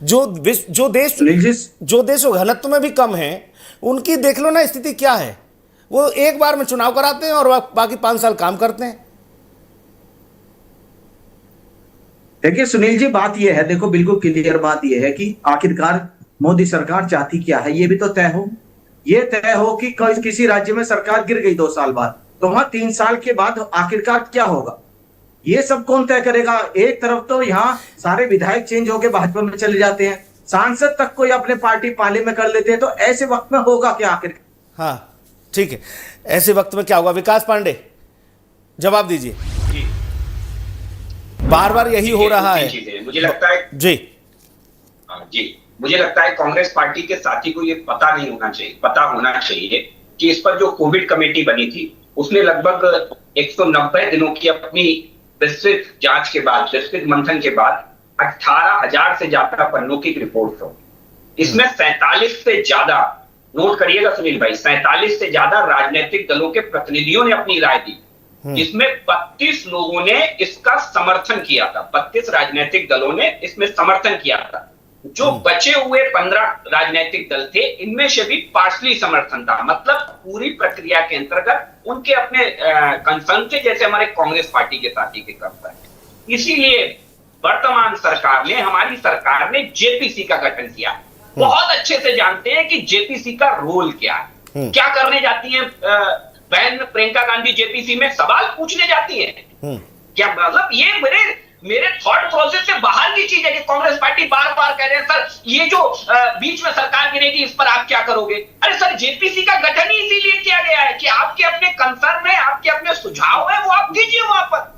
जो देश घनत्व में भी कम है उनकी देख लो ना स्थिति क्या है, वो एक बार में चुनाव कराते हैं और बाकी 5 साल काम करते हैं। देखिए सुनील जी, बात यह है, देखो बिल्कुल क्लियर बात यह है कि आखिरकार मोदी सरकार चाहती क्या है, ये भी तो तय हो। ये तय हो कि किसी राज्य में सरकार गिर गई 2 साल बाद, तो वहां 3 साल के बाद आखिरकार क्या होगा, ये सब कौन तय करेगा? एक तरफ तो यहाँ सारे विधायक चेंज होकर भाजपा में चले जाते हैं, सांसद तक कोई अपने पार्टी पाले में कर लेते हैं, तो ऐसे वक्त में होगा क्या आखिर? हाँ ठीक है, ऐसे वक्त में क्या होगा? विकास पांडे जवाब दीजिए। बार बार यही हो रहा है, मुझे लगता है जी मुझे लगता है कांग्रेस पार्टी के साथी को ये पता होना चाहिए कि इस पर जो कोविड कमेटी बनी थी उसने लगभग 190 दिनों की अपनी विस्तृत जांच के बाद, विस्तृत मंथन के बाद 18,000 से ज्यादा पन्नों की रिपोर्ट हो। इसमें 47 से ज्यादा, नोट करिएगा सुनील भाई, 47 से ज्यादा राजनीतिक दलों के प्रतिनिधियों ने अपनी राय दी, जिसमें 32 लोगों ने इसका समर्थन किया था। 32 राजनीतिक दलों ने इसमें समर्थन किया था। जो बचे हुए 15 राजनीतिक दल थे, इनमें से भी पार्शली समर्थन था। मतलब पूरी प्रक्रिया के अंतर्गत उनके अपने कंसर्न थे, जैसे हमारे कांग्रेस पार्टी के साथी के करता है। इसीलिए वर्तमान सरकार ने, हमारी सरकार ने जेपीसी का गठन किया। बहुत अच्छे से जानते हैं कि जेपीसी का रोल क्या है, क्या करने जाती है बहन प्रियंका गांधी जेपीसी में, सवाल पूछने जाती है क्या? मतलब ये मेरे मेरे थॉट प्रोसेस से बाहर की चीज है कि कांग्रेस पार्टी बार बार कह रहे हैं सर ये जो बीच में सरकार गिरेगी इस पर आप क्या करोगे। अरे सर जेपीसी का गठन ही इसीलिए किया गया है कि आपके अपने कंसर्न है, आपके अपने सुझाव है, वो आप दीजिए वहां पर।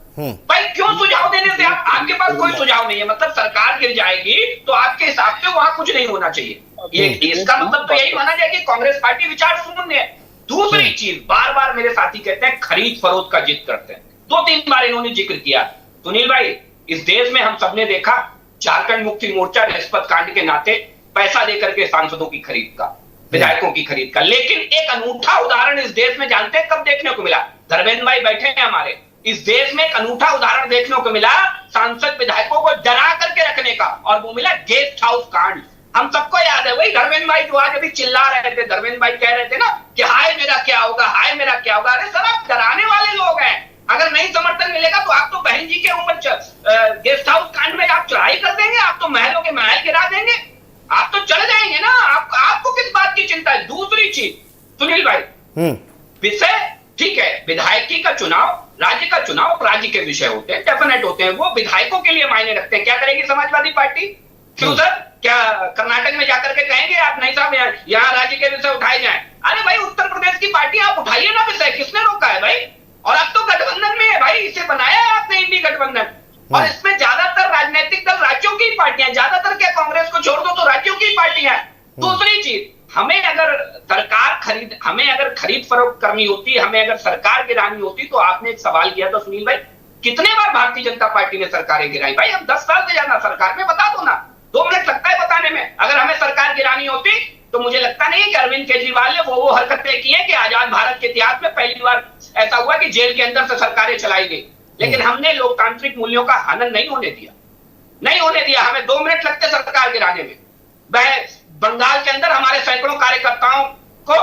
भाई क्यों सुझाव देने से आपके पास कोई सुझाव नहीं है, मतलब सरकार गिर जाएगी तो आपके हिसाब से वहां कुछ नहीं होना चाहिए। ये इसका मतलब तो यही माना जाए कि कांग्रेस पार्टी विचार शून्य है। दूसरी चीज बार बार मेरे साथी कहते हैं खरीद फरोख्त का जिद करते हैं, 2-3 बार इन्होंने जिक्र किया। सुनील भाई इस देश में हम सबने देखा झारखंड मुक्ति मोर्चा रिश्वत कांड के नाते पैसा देकर के सांसदों की खरीद का, विधायकों की खरीद का, लेकिन एक अनूठा उदाहरण इस देश में जानते हैं कब देखने को मिला? धर्मेंद्र भाई बैठे हैं हमारे, इस देश में एक अनूठा उदाहरण देखने को मिला सांसद विधायकों को डरा करके रखने का, और वो मिला गेस्ट हाउस कांड। हम सबको याद है वही धर्मेंद्र भाई जो आज अभी चिल्ला रहे थे, धर्मेंद्र भाई कह रहे थे ना कि हाय मेरा क्या होगा, हाय मेरा क्या होगा। अरे सर आप डराने वाले लोग हैं, अगर नहीं समर्थन मिलेगा तो आप तो बहन जी के ऊपर गेस्ट हाउस कांड में आप चढ़ाई कर देंगे, आप तो महलों के महल गिरा देंगे, आप तो चले जाएंगे ना। आपको किस बात की चिंता है? दूसरी चीज सुनील भाई, विषय ठीक है, विधायकी का चुनाव, राज्य का चुनाव राज्य के विषय होते हैं, डेफिनेट होते हैं, वो विधायकों के लिए मायने रखते हैं। क्या करेगी समाजवादी पार्टी? क्यों सर, क्या कर्नाटक में जाकर के कहेंगे आप नहीं साहब यहाँ राज्य के विषय उठाए जाएं? अरे भाई उत्तर प्रदेश की पार्टी आप उठाइए ना विषय, किसने रोका है भाई? और अब तो गठबंधन में है भाई, इसे बनाया है आपने इंडी गठबंधन, और इसमें ज्यादातर राजनीतिक दल राज्यों की पार्टियां, ज्यादातर क्या कांग्रेस को छोड़ दो तो राज्यों की पार्टियां। दूसरी चीज, हमें अगर खरीद फरोख्त करनी होती, हमें अगर सरकार गिरानी होती, तो आपने एक सवाल किया था सुनील भाई, कितने बार भारतीय जनता पार्टी ने सरकारें गिराई? भाई हम 10 साल से ज्यादा सरकार में, बता दो ना, 2 मिनट लगता है बताने में। अगर हमें सरकार गिरानी होती तो मुझे लगता नहीं कि अरविंद केजरीवाल ने वो हरकतें की है कि आजाद भारत के इतिहास में पहली बार ऐसा हुआ कि जेल के अंदर से सरकारें चलाई गई। लेकिन हमने लोकतांत्रिक मूल्यों का हनन नहीं होने दिया। हमें 2 मिनट लगते सरकार गिराने में। बंगाल के अंदर हमारे सैकड़ों कार्यकर्ताओं को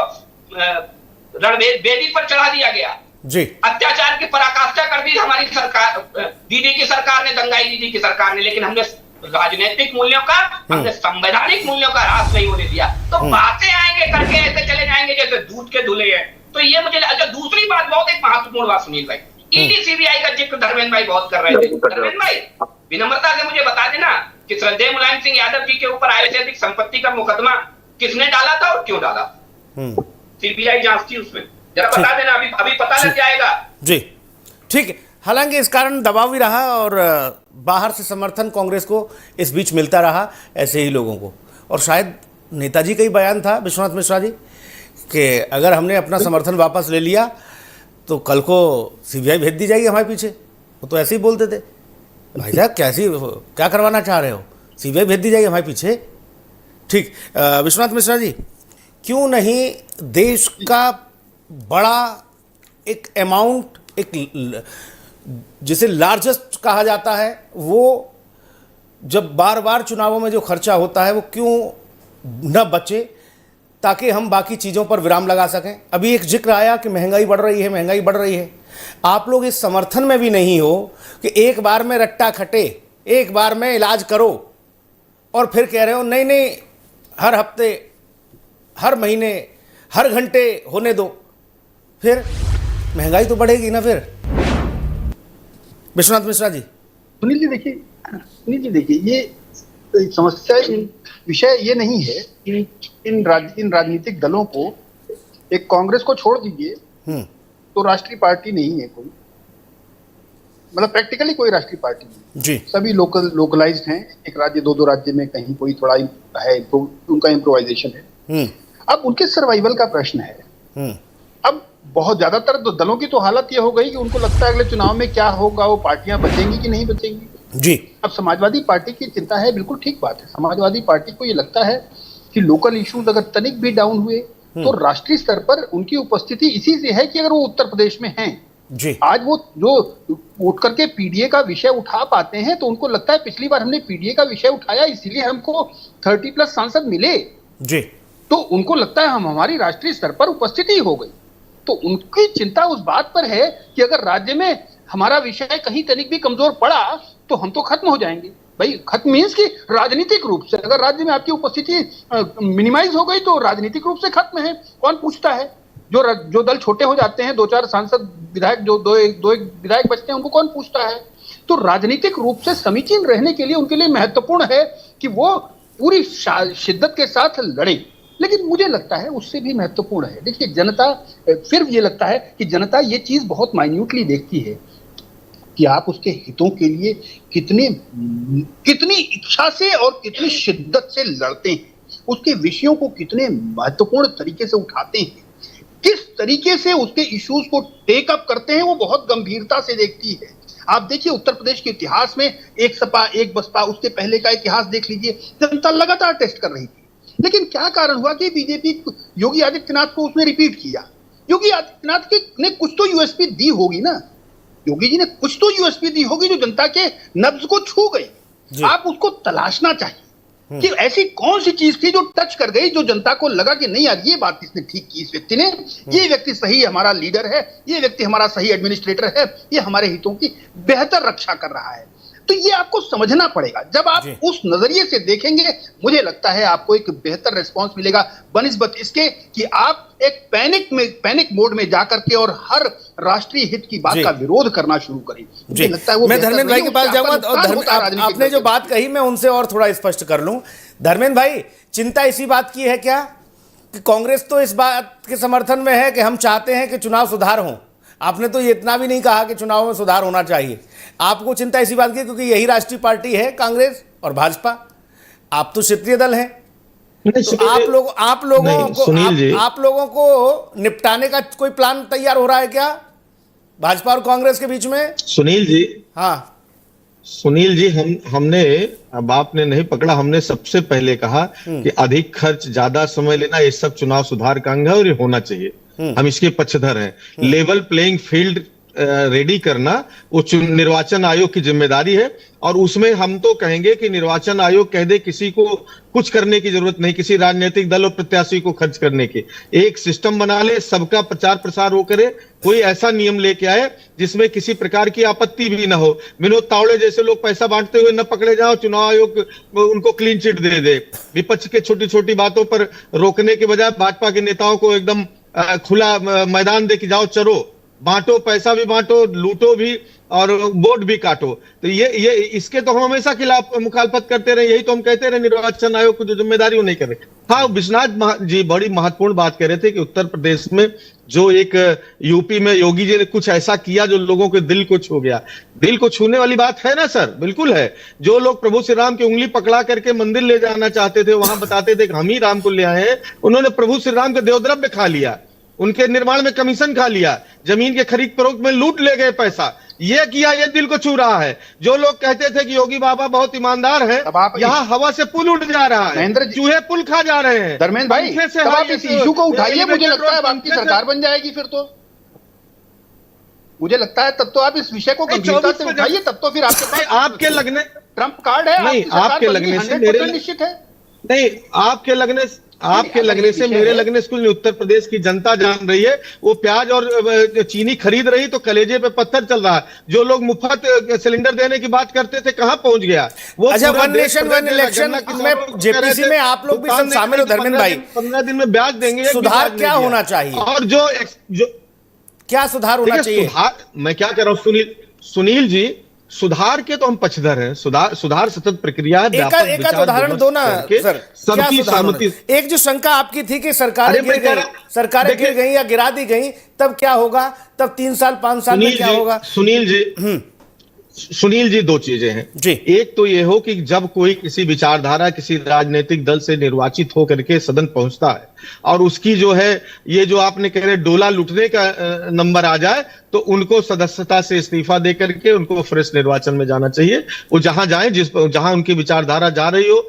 रणवेदी पर चढ़ा दिया गया जी, अत्याचार की पराकाष्ठा कर दी हमारी सरकार, दीदी की सरकार ने, दंगाई दीदी की सरकार ने, लेकिन हमने राजनीतिक मूल्यों का, हमने संवैधानिक मूल्यों का ह्रास नहीं होने दिया। तो बातें आएंगे करके ऐसे चले जाएंगे जैसे दूध के धुले हैं। तो ये मुझे अच्छा, दूसरी बात बहुत एक महत्वपूर्ण बात सुनील भाई, ईडी सीबीआई का जिक्र धर्मेंद्र भाई बहुत कर रहे थे। धर्मेंद्र भाई विनम्रता से मुझे बता देना कि श्रद्धेय मुलायम सिंह यादव जी के ऊपर आय से अधिक संपत्ति का मुकदमा किसने डाला था और क्यों डाला? सीबीआई जांच थी उसमें, जरा बता देना, अभी पता लग जाएगा जी। ठीक है, हालांकि इस कारण दबाव भी रहा और बाहर से समर्थन कांग्रेस को इस बीच मिलता रहा ऐसे ही लोगों को, और शायद नेताजी का ही बयान था विश्वनाथ मिश्रा जी कि अगर हमने अपना समर्थन वापस ले लिया तो कल को सीबीआई भेज दी जाएगी हमारे पीछे। वो तो ऐसे ही बोलते थे, भाई साहब क्या करवाना चाह रहे हो, सीबीआई भेज दी जाएगी हमारे पीछे। ठीक, विश्वनाथ मिश्रा जी, क्यों नहीं देश का बड़ा एक अमाउंट, एक जिसे लार्जेस्ट कहा जाता है, वो जब बार बार चुनावों में जो खर्चा होता है वो क्यों न बचे, ताकि हम बाकी चीज़ों पर विराम लगा सकें? अभी एक जिक्र आया कि महंगाई बढ़ रही है। आप लोग इस समर्थन में भी नहीं हो कि एक बार में रट्टा खटे, एक बार में इलाज करो, और फिर कह रहे हो नहीं हर हफ्ते, हर महीने, हर घंटे होने दो, फिर महंगाई तो बढ़ेगी ना फिर। विश्वनाथ मिश्रा जी। सुनील जी देखिए, ये समस्या, विषय ये नहीं है कि इन राजनीतिक दलों को, एक कांग्रेस को छोड़ दीजिए तो राष्ट्रीय पार्टी नहीं है कोई, मतलब प्रैक्टिकली कोई राष्ट्रीय पार्टी नहीं जी। सभी लोकलाइज्ड हैं, एक राज्य, 2 राज्य में कहीं कोई थोड़ा है, उनका इम्प्रोवाइजेशन है। अब उनके सर्वाइवल का प्रश्न है। अब बहुत ज्यादातर दलों की तो हालत ये हो गई कि उनको लगता है अगले चुनाव में क्या होगा, वो पार्टियां बचेंगी कि नहीं बचेंगी जी। अब समाजवादी पार्टी की चिंता है, बिल्कुल ठीक बात है। समाजवादी पार्टी को ये लगता है कि लोकल इश्यूज अगर तनिक भी डाउन हुए तो राष्ट्रीय स्तर पर उनकी उपस्थिति इसी से है कि अगर वो उत्तर प्रदेश में हैं जी, आज वो जो उठ करके पीडीए का विषय उठा पाते हैं, तो उनको लगता है पिछली बार हमने पीडीए का विषय उठाया इसीलिए हमको 30+ सांसद मिले जी, तो उनको लगता है हमारी राष्ट्रीय स्तर पर उपस्थिति हो गई। तो उनकी चिंता उस बात पर है कि अगर राज्य में हमारा विषय कहीं तनिक भी कमजोर पड़ा तो हम तो खत्म हो जाएंगे। भाई खत्म मीन्स कि राजनीतिक रूप से अगर राज्य में आपकी उपस्थिति मिनिमाइज हो गई तो राजनीतिक रूप से खत्म है। कौन पूछता है? जो दल छोटे हो जाते हैं, 2-4 सांसद विधायक, जो दो एक विधायक बचते हैं, उनको कौन पूछता है? तो राजनीतिक रूप से समीचीन रहने के लिए उनके लिए महत्वपूर्ण है कि वो पूरी शिद्दत के साथ लड़े। लेकिन मुझे लगता है उससे भी महत्वपूर्ण है, देखिए जनता, फिर ये लगता है कि जनता ये चीज बहुत माइन्यूटली देखती है कि आप उसके हितों के लिए कितनी इच्छा से और कितनी शिद्दत से लड़ते हैं, उसके विषयों को कितने महत्वपूर्ण तरीके से उठाते हैं, किस तरीके से उसके इश्यूज को टेक अप करते हैं, वो बहुत गंभीरता से देखती है। आप देखिए उत्तर प्रदेश के इतिहास में एक सपा एक बसपा, उसके पहले का इतिहास देख लीजिए, जनता लगातार टेस्ट कर रही थी। लेकिन क्या कारण हुआ कि बीजेपी योगी आदित्यनाथ को उसने रिपीट किया। योगी आदित्यनाथ ने कुछ तो यूएसपी दी होगी ना, योगी जी ने कुछ तो यूएसपी दी होगी जो जनता के नब्ज को छू गई। आप उसको तलाशना चाहिए कि ऐसी कौन सी चीज थी जो टच कर गई, जो जनता को लगा कि नहीं यार ये बात इसने ठीक की, इस व्यक्ति ने, ये व्यक्ति सही हमारा लीडर है, ये व्यक्ति हमारा सही एडमिनिस्ट्रेटर है, ये हमारे हितों की बेहतर रक्षा कर रहा है। तो ये आपको समझना पड़ेगा। जब आप उस नजरिए से देखेंगे, मुझे लगता है आपको एक बेहतर रिस्पांस मिलेगा बनिस्बत इसके कि आप एक पैनिक मोड में जाकर के और हर राष्ट्रीय हित की बात का विरोध करना शुरू करें। मुझे लगता है वो मैं धर्मेंद्र भाई के पास जाऊंगा और आपने जो बात कही मैं उनसे और थोड़ा स्पष्ट कर लूं। धर्मेंद्र भाई, चिंता इसी बात की है क्या कि कांग्रेस तो इस बात के समर्थन में है कि हम चाहते हैं कि चुनाव सुधार हो, आपने तो ये इतना भी नहीं कहा कि चुनाव में सुधार होना चाहिए। आपको चिंता इसी बात की क्योंकि यही राष्ट्रीय पार्टी है कांग्रेस और भाजपा, आप तो क्षेत्रीय दल हैं, तो आप लोगों को निपटाने का कोई प्लान तैयार हो रहा है क्या भाजपा और कांग्रेस के बीच में? सुनील जी, हाँ सुनील जी, हमने, अब आपने नहीं पकड़ा, हमने सबसे पहले कहा कि अधिक खर्च, ज्यादा समय लेना, ये सब चुनाव सुधार का अंग है और ये होना चाहिए। हम इसके पक्षधर हैं। लेवल प्लेइंग फील्ड रेडी करना वो निर्वाचन आयोग की जिम्मेदारी है और उसमें हम तो कहेंगे कि निर्वाचन आयोग कह दे किसी को कुछ करने की जरूरत नहीं, किसी राजनीतिक दल और प्रत्याशी को खर्च करने की, एक सिस्टम बना ले, सबका प्रचार प्रसार हो करे, कोई ऐसा नियम लेके आए जिसमें किसी प्रकार की आपत्ति भी ना हो। विनोद तावड़े जैसे लोग पैसा बांटते हुए न पकड़े जाओ, चुनाव आयोग उनको क्लीन चिट दे दे। विपक्ष के छोटी छोटी बातों पर रोकने के बजाय भाजपा के नेताओं को एकदम खुला मैदान दे के जाओ, चलो, बांटो, पैसा भी बांटो, लूटो भी और वोट भी काटो। तो ये इसके तो हम हमेशा खिलाफ मुखालफत करते रहे, यही तो हम कहते रहे निर्वाचन आयोग को जो जिम्मेदारी वो नहीं कर रहे। हाँ, विश्वनाथ जी बड़ी महत्वपूर्ण बात कह रहे थे कि उत्तर प्रदेश में जो एक यूपी में योगी जी ने कुछ ऐसा किया जो लोगों के दिल को छू गया। दिल को छूने वाली बात है ना सर, बिल्कुल है। जो लोग प्रभु श्री राम की उंगली पकड़ा करके मंदिर ले जाना चाहते थे, वहां बताते थे कि हम ही राम को ले आए हैं, उन्होंने प्रभु श्री राम के देवद्रव्य खा लिया, उनके निर्माण में कमीशन खा लिया, जमीन के खरीद फरोख्त में लूट ले गए पैसा, ये किया, ये दिल को छू रहा है। जो लोग कहते थे कि योगी बाबा बहुत ईमानदार है, यहाँ हवा से पुल उठ जा रहा है, चूहे पुल खा जा रहे हैं। धर्मेंद्र भाई, आप इस इशू को उठाइए, मुझे लगता है आपकी सरकार बन जाएगी फिर तो, मुझे लगता है तब तो आप इस विषय को गंभीरता से उठाइए, तब तो फिर आपके लगने ट्रम्प कार्ड है, नहीं, आपके लगने से मेरे निश्चित है नहीं, आपके लगने से मेरे लगने से उत्तर प्रदेश की जनता जान रही है। वो प्याज और चीनी खरीद रही तो कलेजे पे पत्थर चल रहा है। जो लोग मुफ्त सिलेंडर देने की बात करते थे कहाँ पहुंच गया वो? अच्छा, वन नेशन वन इलेक्शन में जेपीसी में आप लोग भी सब शामिल हो धर्मेंद्र भाई। 15 दिन में ब्याज देंगे, सुधार क्या होना चाहिए और जो क्या सुधार होना चाहिए? मैं क्या कह रहा हूँ सुनील जी, सुधार के तो हम पक्षधर हैं। सुधार सतत प्रक्रिया है। एक उदाहरण दो ना सर, सबकी सहमति। एक जो शंका आपकी थी कि सरकारें गिर गई या गिरा दी गई, तब क्या होगा, तब 3 साल 5 साल में क्या होगा? सुनील जी, दो चीजें हैं जी। एक तो ये हो कि जब कोई किसी विचारधारा, किसी राजनीतिक दल से निर्वाचित होकर के सदन पहुंचता है और उसकी जो है ये जो आपने कह रहे डोला लुटने का नंबर आ जाए, तो उनको सदस्यता से इस्तीफा दे करके उनको फ्रेश निर्वाचन में जाना चाहिए। वो जहां जाए, जहां उनकी विचारधारा जा रही हो,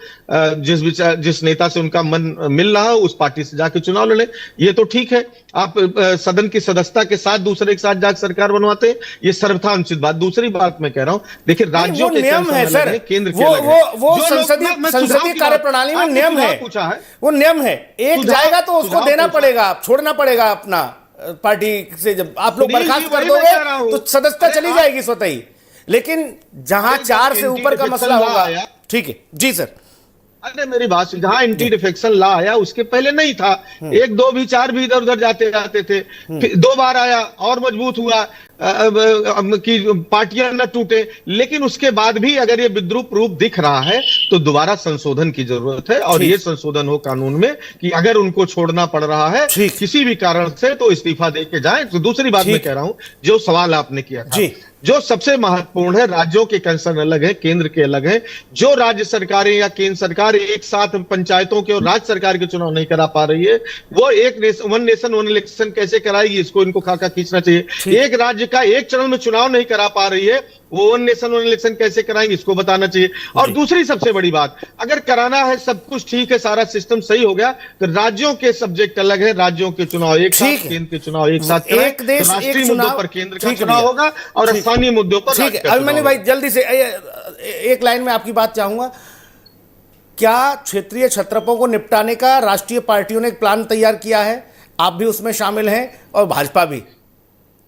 जिस नेता से उनका मन मिल रहा हो, उस पार्टी से जाके चुनाव लड़े। ये तो ठीक है, आप सदन की सदस्यता के साथ दूसरे के साथ जाकर सरकार बनवाते हैं, ये सर्वथा अनुचित बात। दूसरी बात मैं कह रहा हूं, देखिए राज्यों के नियम है सर, केंद्र के वो संसदीय कार्य प्रणाली में नियम है, पूछा है वो नियम है। एक जाएगा तो उसको देना पड़ेगा, छोड़ना पड़ेगा अपना पार्टी से। जब आप लोग बर्खास्त कर दोगे तो सदस्यता चली जाएगी स्वतः ही। लेकिन जहां 4 से ऊपर का मसला होगा, ठीक है जी सर। अरे मेरी बात, जहां एंटी डिफेक्शन लॉ आया उसके पहले नहीं था। 1, 2 भी 4 भी इधर उधर जाते थे, फिर 2 बार आया और मजबूत हुआ। कि पार्टियां न टूटे, लेकिन उसके बाद भी अगर ये विद्रूप रूप दिख रहा है तो दोबारा संशोधन की जरूरत है, और ये संशोधन हो कानून में कि अगर उनको छोड़ना पड़ रहा है किसी भी कारण से तो इस्तीफा दे के जाए। तो दूसरी बात मैं कह रहा हूं, जो सवाल आपने किया था, जो सबसे महत्वपूर्ण है, राज्यों के कंसर्न अलग है, केंद्र के अलग है। जो राज्य सरकारें या केंद्र सरकार एक साथ पंचायतों के और राज्य सरकार के चुनाव नहीं करा पा रही है, वो वन नेशन वन इलेक्शन कैसे कराएगी, इसको इनको खाका खींचना चाहिए। एक राज्य का एक चरण में चुनाव नहीं करा पा रही है, वो वन नेशन वन इलेक्शन कैसे कराएंगे, इसको बताना चाहिए। और दूसरी सबसे बड़ी बात, अगर कराना है, सब कुछ ठीक है, सारा सिस्टम सही हो गया, तो राज्यों के सब्जेक्ट अलग है, राज्यों के चुनाव एक साथ, केंद्र के चुनाव एक साथ, एक देश तो राष्ट्रीय एक मुद्दों चुनाव पर केंद्र का चुनाव होगा और स्थानीय मुद्दों पर ठीक है। अभिमन्यु भाई जल्दी से एक लाइन में आपकी बात चाहूंगा, क्या क्षेत्रीय छत्रपों को निपटाने का राष्ट्रीय पार्टियों ने एक प्लान तैयार किया है? आप भी उसमें शामिल हैं और भाजपा भी।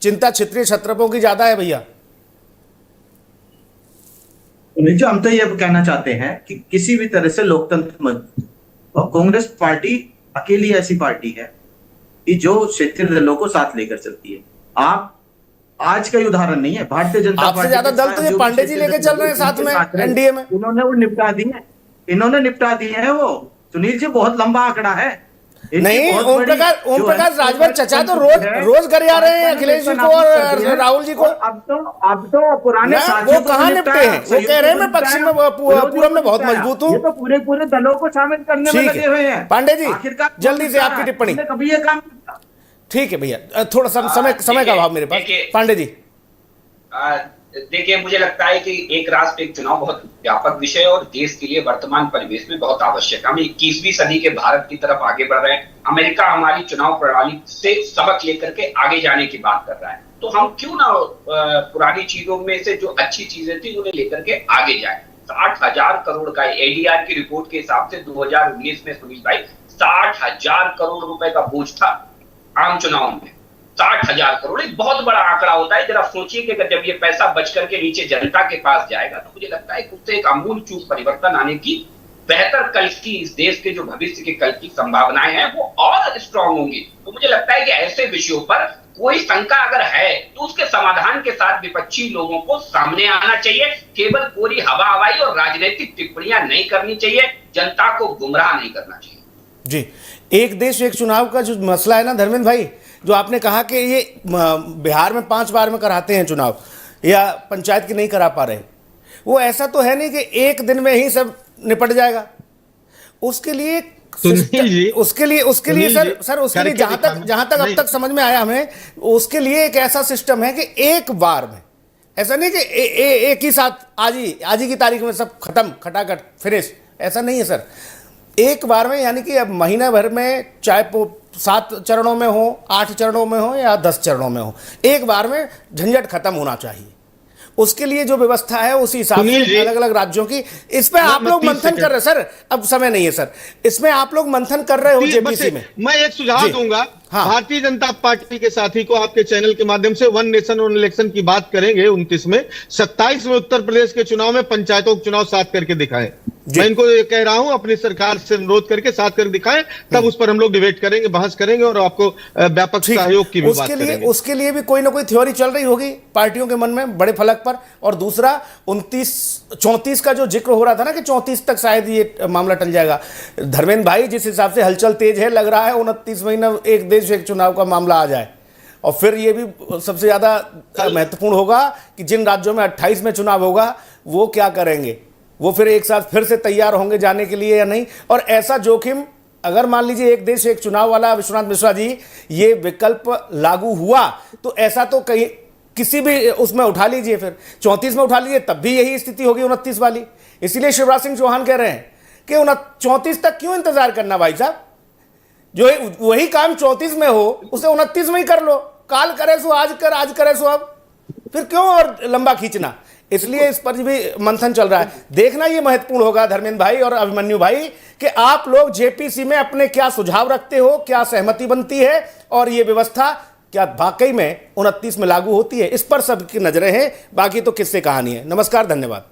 चिंता क्षेत्रीय छत्रपों की ज्यादा है भैया। जो हम तो ये कहना चाहते हैं कि किसी भी तरह से लोकतंत्र मजबूत, और कांग्रेस पार्टी अकेली ऐसी पार्टी है कि जो क्षेत्रीय दलों को साथ लेकर चलती है। आप आज का ही उदाहरण नहीं है, भारतीय जनता पार्टी आपसे ज्यादा दल तो ये पांडे जी लेके चल रहे हैं साथ में एनडीए में। इन्होंने वो निपटा दिए हैं वो। सुनील जी, बहुत लंबा आंकड़ा है। नहीं, ओम प्रकाश राजभर चचा तो रोज घर आ रहे हैं अखिलेश जी को और राहुल जी को। अब तो पुराने वो कहाँ निपटे हैं? वो कह रहे हैं मैं पश्चिम में पूरब में बहुत मजबूत हूँ। तो पूरे दलों को शामिल करने में लगे हुए हैं। पांडे जी जल्दी से आपकी टिप्पणी। कभी ये काम ठीक है भैया, थोड़ा समय का अभाव मेरे पास। पांडे जी देखिए, मुझे लगता है कि एक राष्ट्र एक चुनाव बहुत व्यापक विषय और देश के लिए वर्तमान परिवेश में बहुत आवश्यक है। हम 21वीं सदी के भारत की तरफ आगे बढ़ रहे हैं। अमेरिका हमारी चुनाव प्रणाली से सबक लेकर के आगे जाने की बात कर रहा है, तो हम क्यों ना पुरानी चीजों में से जो अच्छी चीजें थी उन्हें लेकर के आगे जाए। 60,000 करोड़ का एडीआर की रिपोर्ट के हिसाब से 2019 में सुनील भाई 60,000 करोड़ रुपए का बोझ था आम चुनाव में। 60,000 करोड़ एक बहुत बड़ा आंकड़ा होता है। जरा सोचिए कि जब ये पैसा बच करके नीचे जनता के पास जाएगा तो मुझे लगता है कि उससे एक आमूल चूल परिवर्तन आने की, बेहतर कल की, इस देश के जो भविष्य के कल की संभावनाएं हैं वो और स्ट्रांग होंगी। तो मुझे लगता है कि ऐसे विषयों पर कोई शंका अगर है तो उसके समाधान के साथ विपक्षी लोगों को सामने आना चाहिए। केवल पूरी हवा हवाई और राजनीतिक टिप्पणियां नहीं करनी चाहिए, जनता को गुमराह नहीं करना चाहिए। जी, एक देश एक चुनाव का जो मसला है ना धर्मेंद्र भाई, जो आपने कहा कि ये बिहार में 5 बार में कराते हैं चुनाव या पंचायत की नहीं करा पा रहे, वो ऐसा तो है नहीं कि एक दिन में ही सब निपट जाएगा। उसके लिए जहां तक अब तक समझ में आया हमें, उसके लिए एक ऐसा सिस्टम है कि एक बार में, ऐसा नहीं कि एक ही साथ आज ही की तारीख में सब खत्म खटाखट फिनिश, ऐसा नहीं है सर। एक बार में, यानी कि अब महीना भर में चाहे 7 चरणों में हो, 8 चरणों में हो या 10 चरणों में हो, एक बार में झंझट खत्म होना चाहिए। उसके लिए जो व्यवस्था है उसी हिसाब से अलग अलग राज्यों की, इस पे आप लोग मंथन कर रहे हैं सर। अब समय नहीं है सर, इसमें आप लोग मंथन कर रहे हो जेपीसी में। मैं एक सुझाव दूंगा, भारतीय जनता पार्टी के साथी को आपके चैनल के माध्यम से वन नेशन वन इलेक्शन की बात करेंगे 29 में। 27 में उत्तर प्रदेश के चुनाव में पंचायतों के चुनाव साथ करके दिखाएं। मैं इनको ये कह रहा हूं, अपनी सरकार से अनुरोध करके साथ करके दिखाएं, तब उस पर हम लोग डिबेट करेंगे, बहस करेंगे और आपको व्यापक सहयोग की भी बात करेंगे। उसके लिए भी कोई ना कोई थ्योरी चल रही होगी पार्टियों के मन में बड़े फलक पर। और दूसरा 34 का जो जिक्र हो रहा था ना कि 34 तक शायद ये मामला टल जाएगा। धर्मेंद्र भाई, जिस हिसाब से हलचल तेज है, लग रहा है 29 महीना एक देश एक चुनाव का मामला आ जाए। और फिर ये भी सबसे ज्यादा महत्वपूर्ण होगा कि जिन राज्यों में 28 में चुनाव होगा वो क्या करेंगे, वो फिर एक साथ फिर से तैयार होंगे जाने के लिए या नहीं। और ऐसा जोखिम अगर मान लीजिए एक देश एक चुनाव वाला, विश्वनाथ मिश्रा जी, ये विकल्प लागू हुआ तो ऐसा तो कहीं किसी भी उसमें उठा लीजिए, फिर 34 में उठा लीजिए, तब भी यही स्थिति होगी 29 वाली। इसीलिए शिवराज सिंह चौहान कह रहे हैं कि 34 तक क्यों इंतजार करना भाई साहब, जो वही काम 34 में हो उसे 29 में ही कर लो। काल करे सो आज कर, आज करे सो अब, फिर क्यों और लंबा खींचना। इसलिए इस पर भी मंथन चल रहा है। देखना ये महत्वपूर्ण होगा धर्मेंद्र भाई और अभिमन्यु भाई कि आप लोग जेपीसी में अपने क्या सुझाव रखते हो, क्या सहमति बनती है और ये व्यवस्था क्या वाकई में 29 में लागू होती है। इस पर सबकी नजरें हैं, बाकी तो किस्से कहानी है। नमस्कार, धन्यवाद।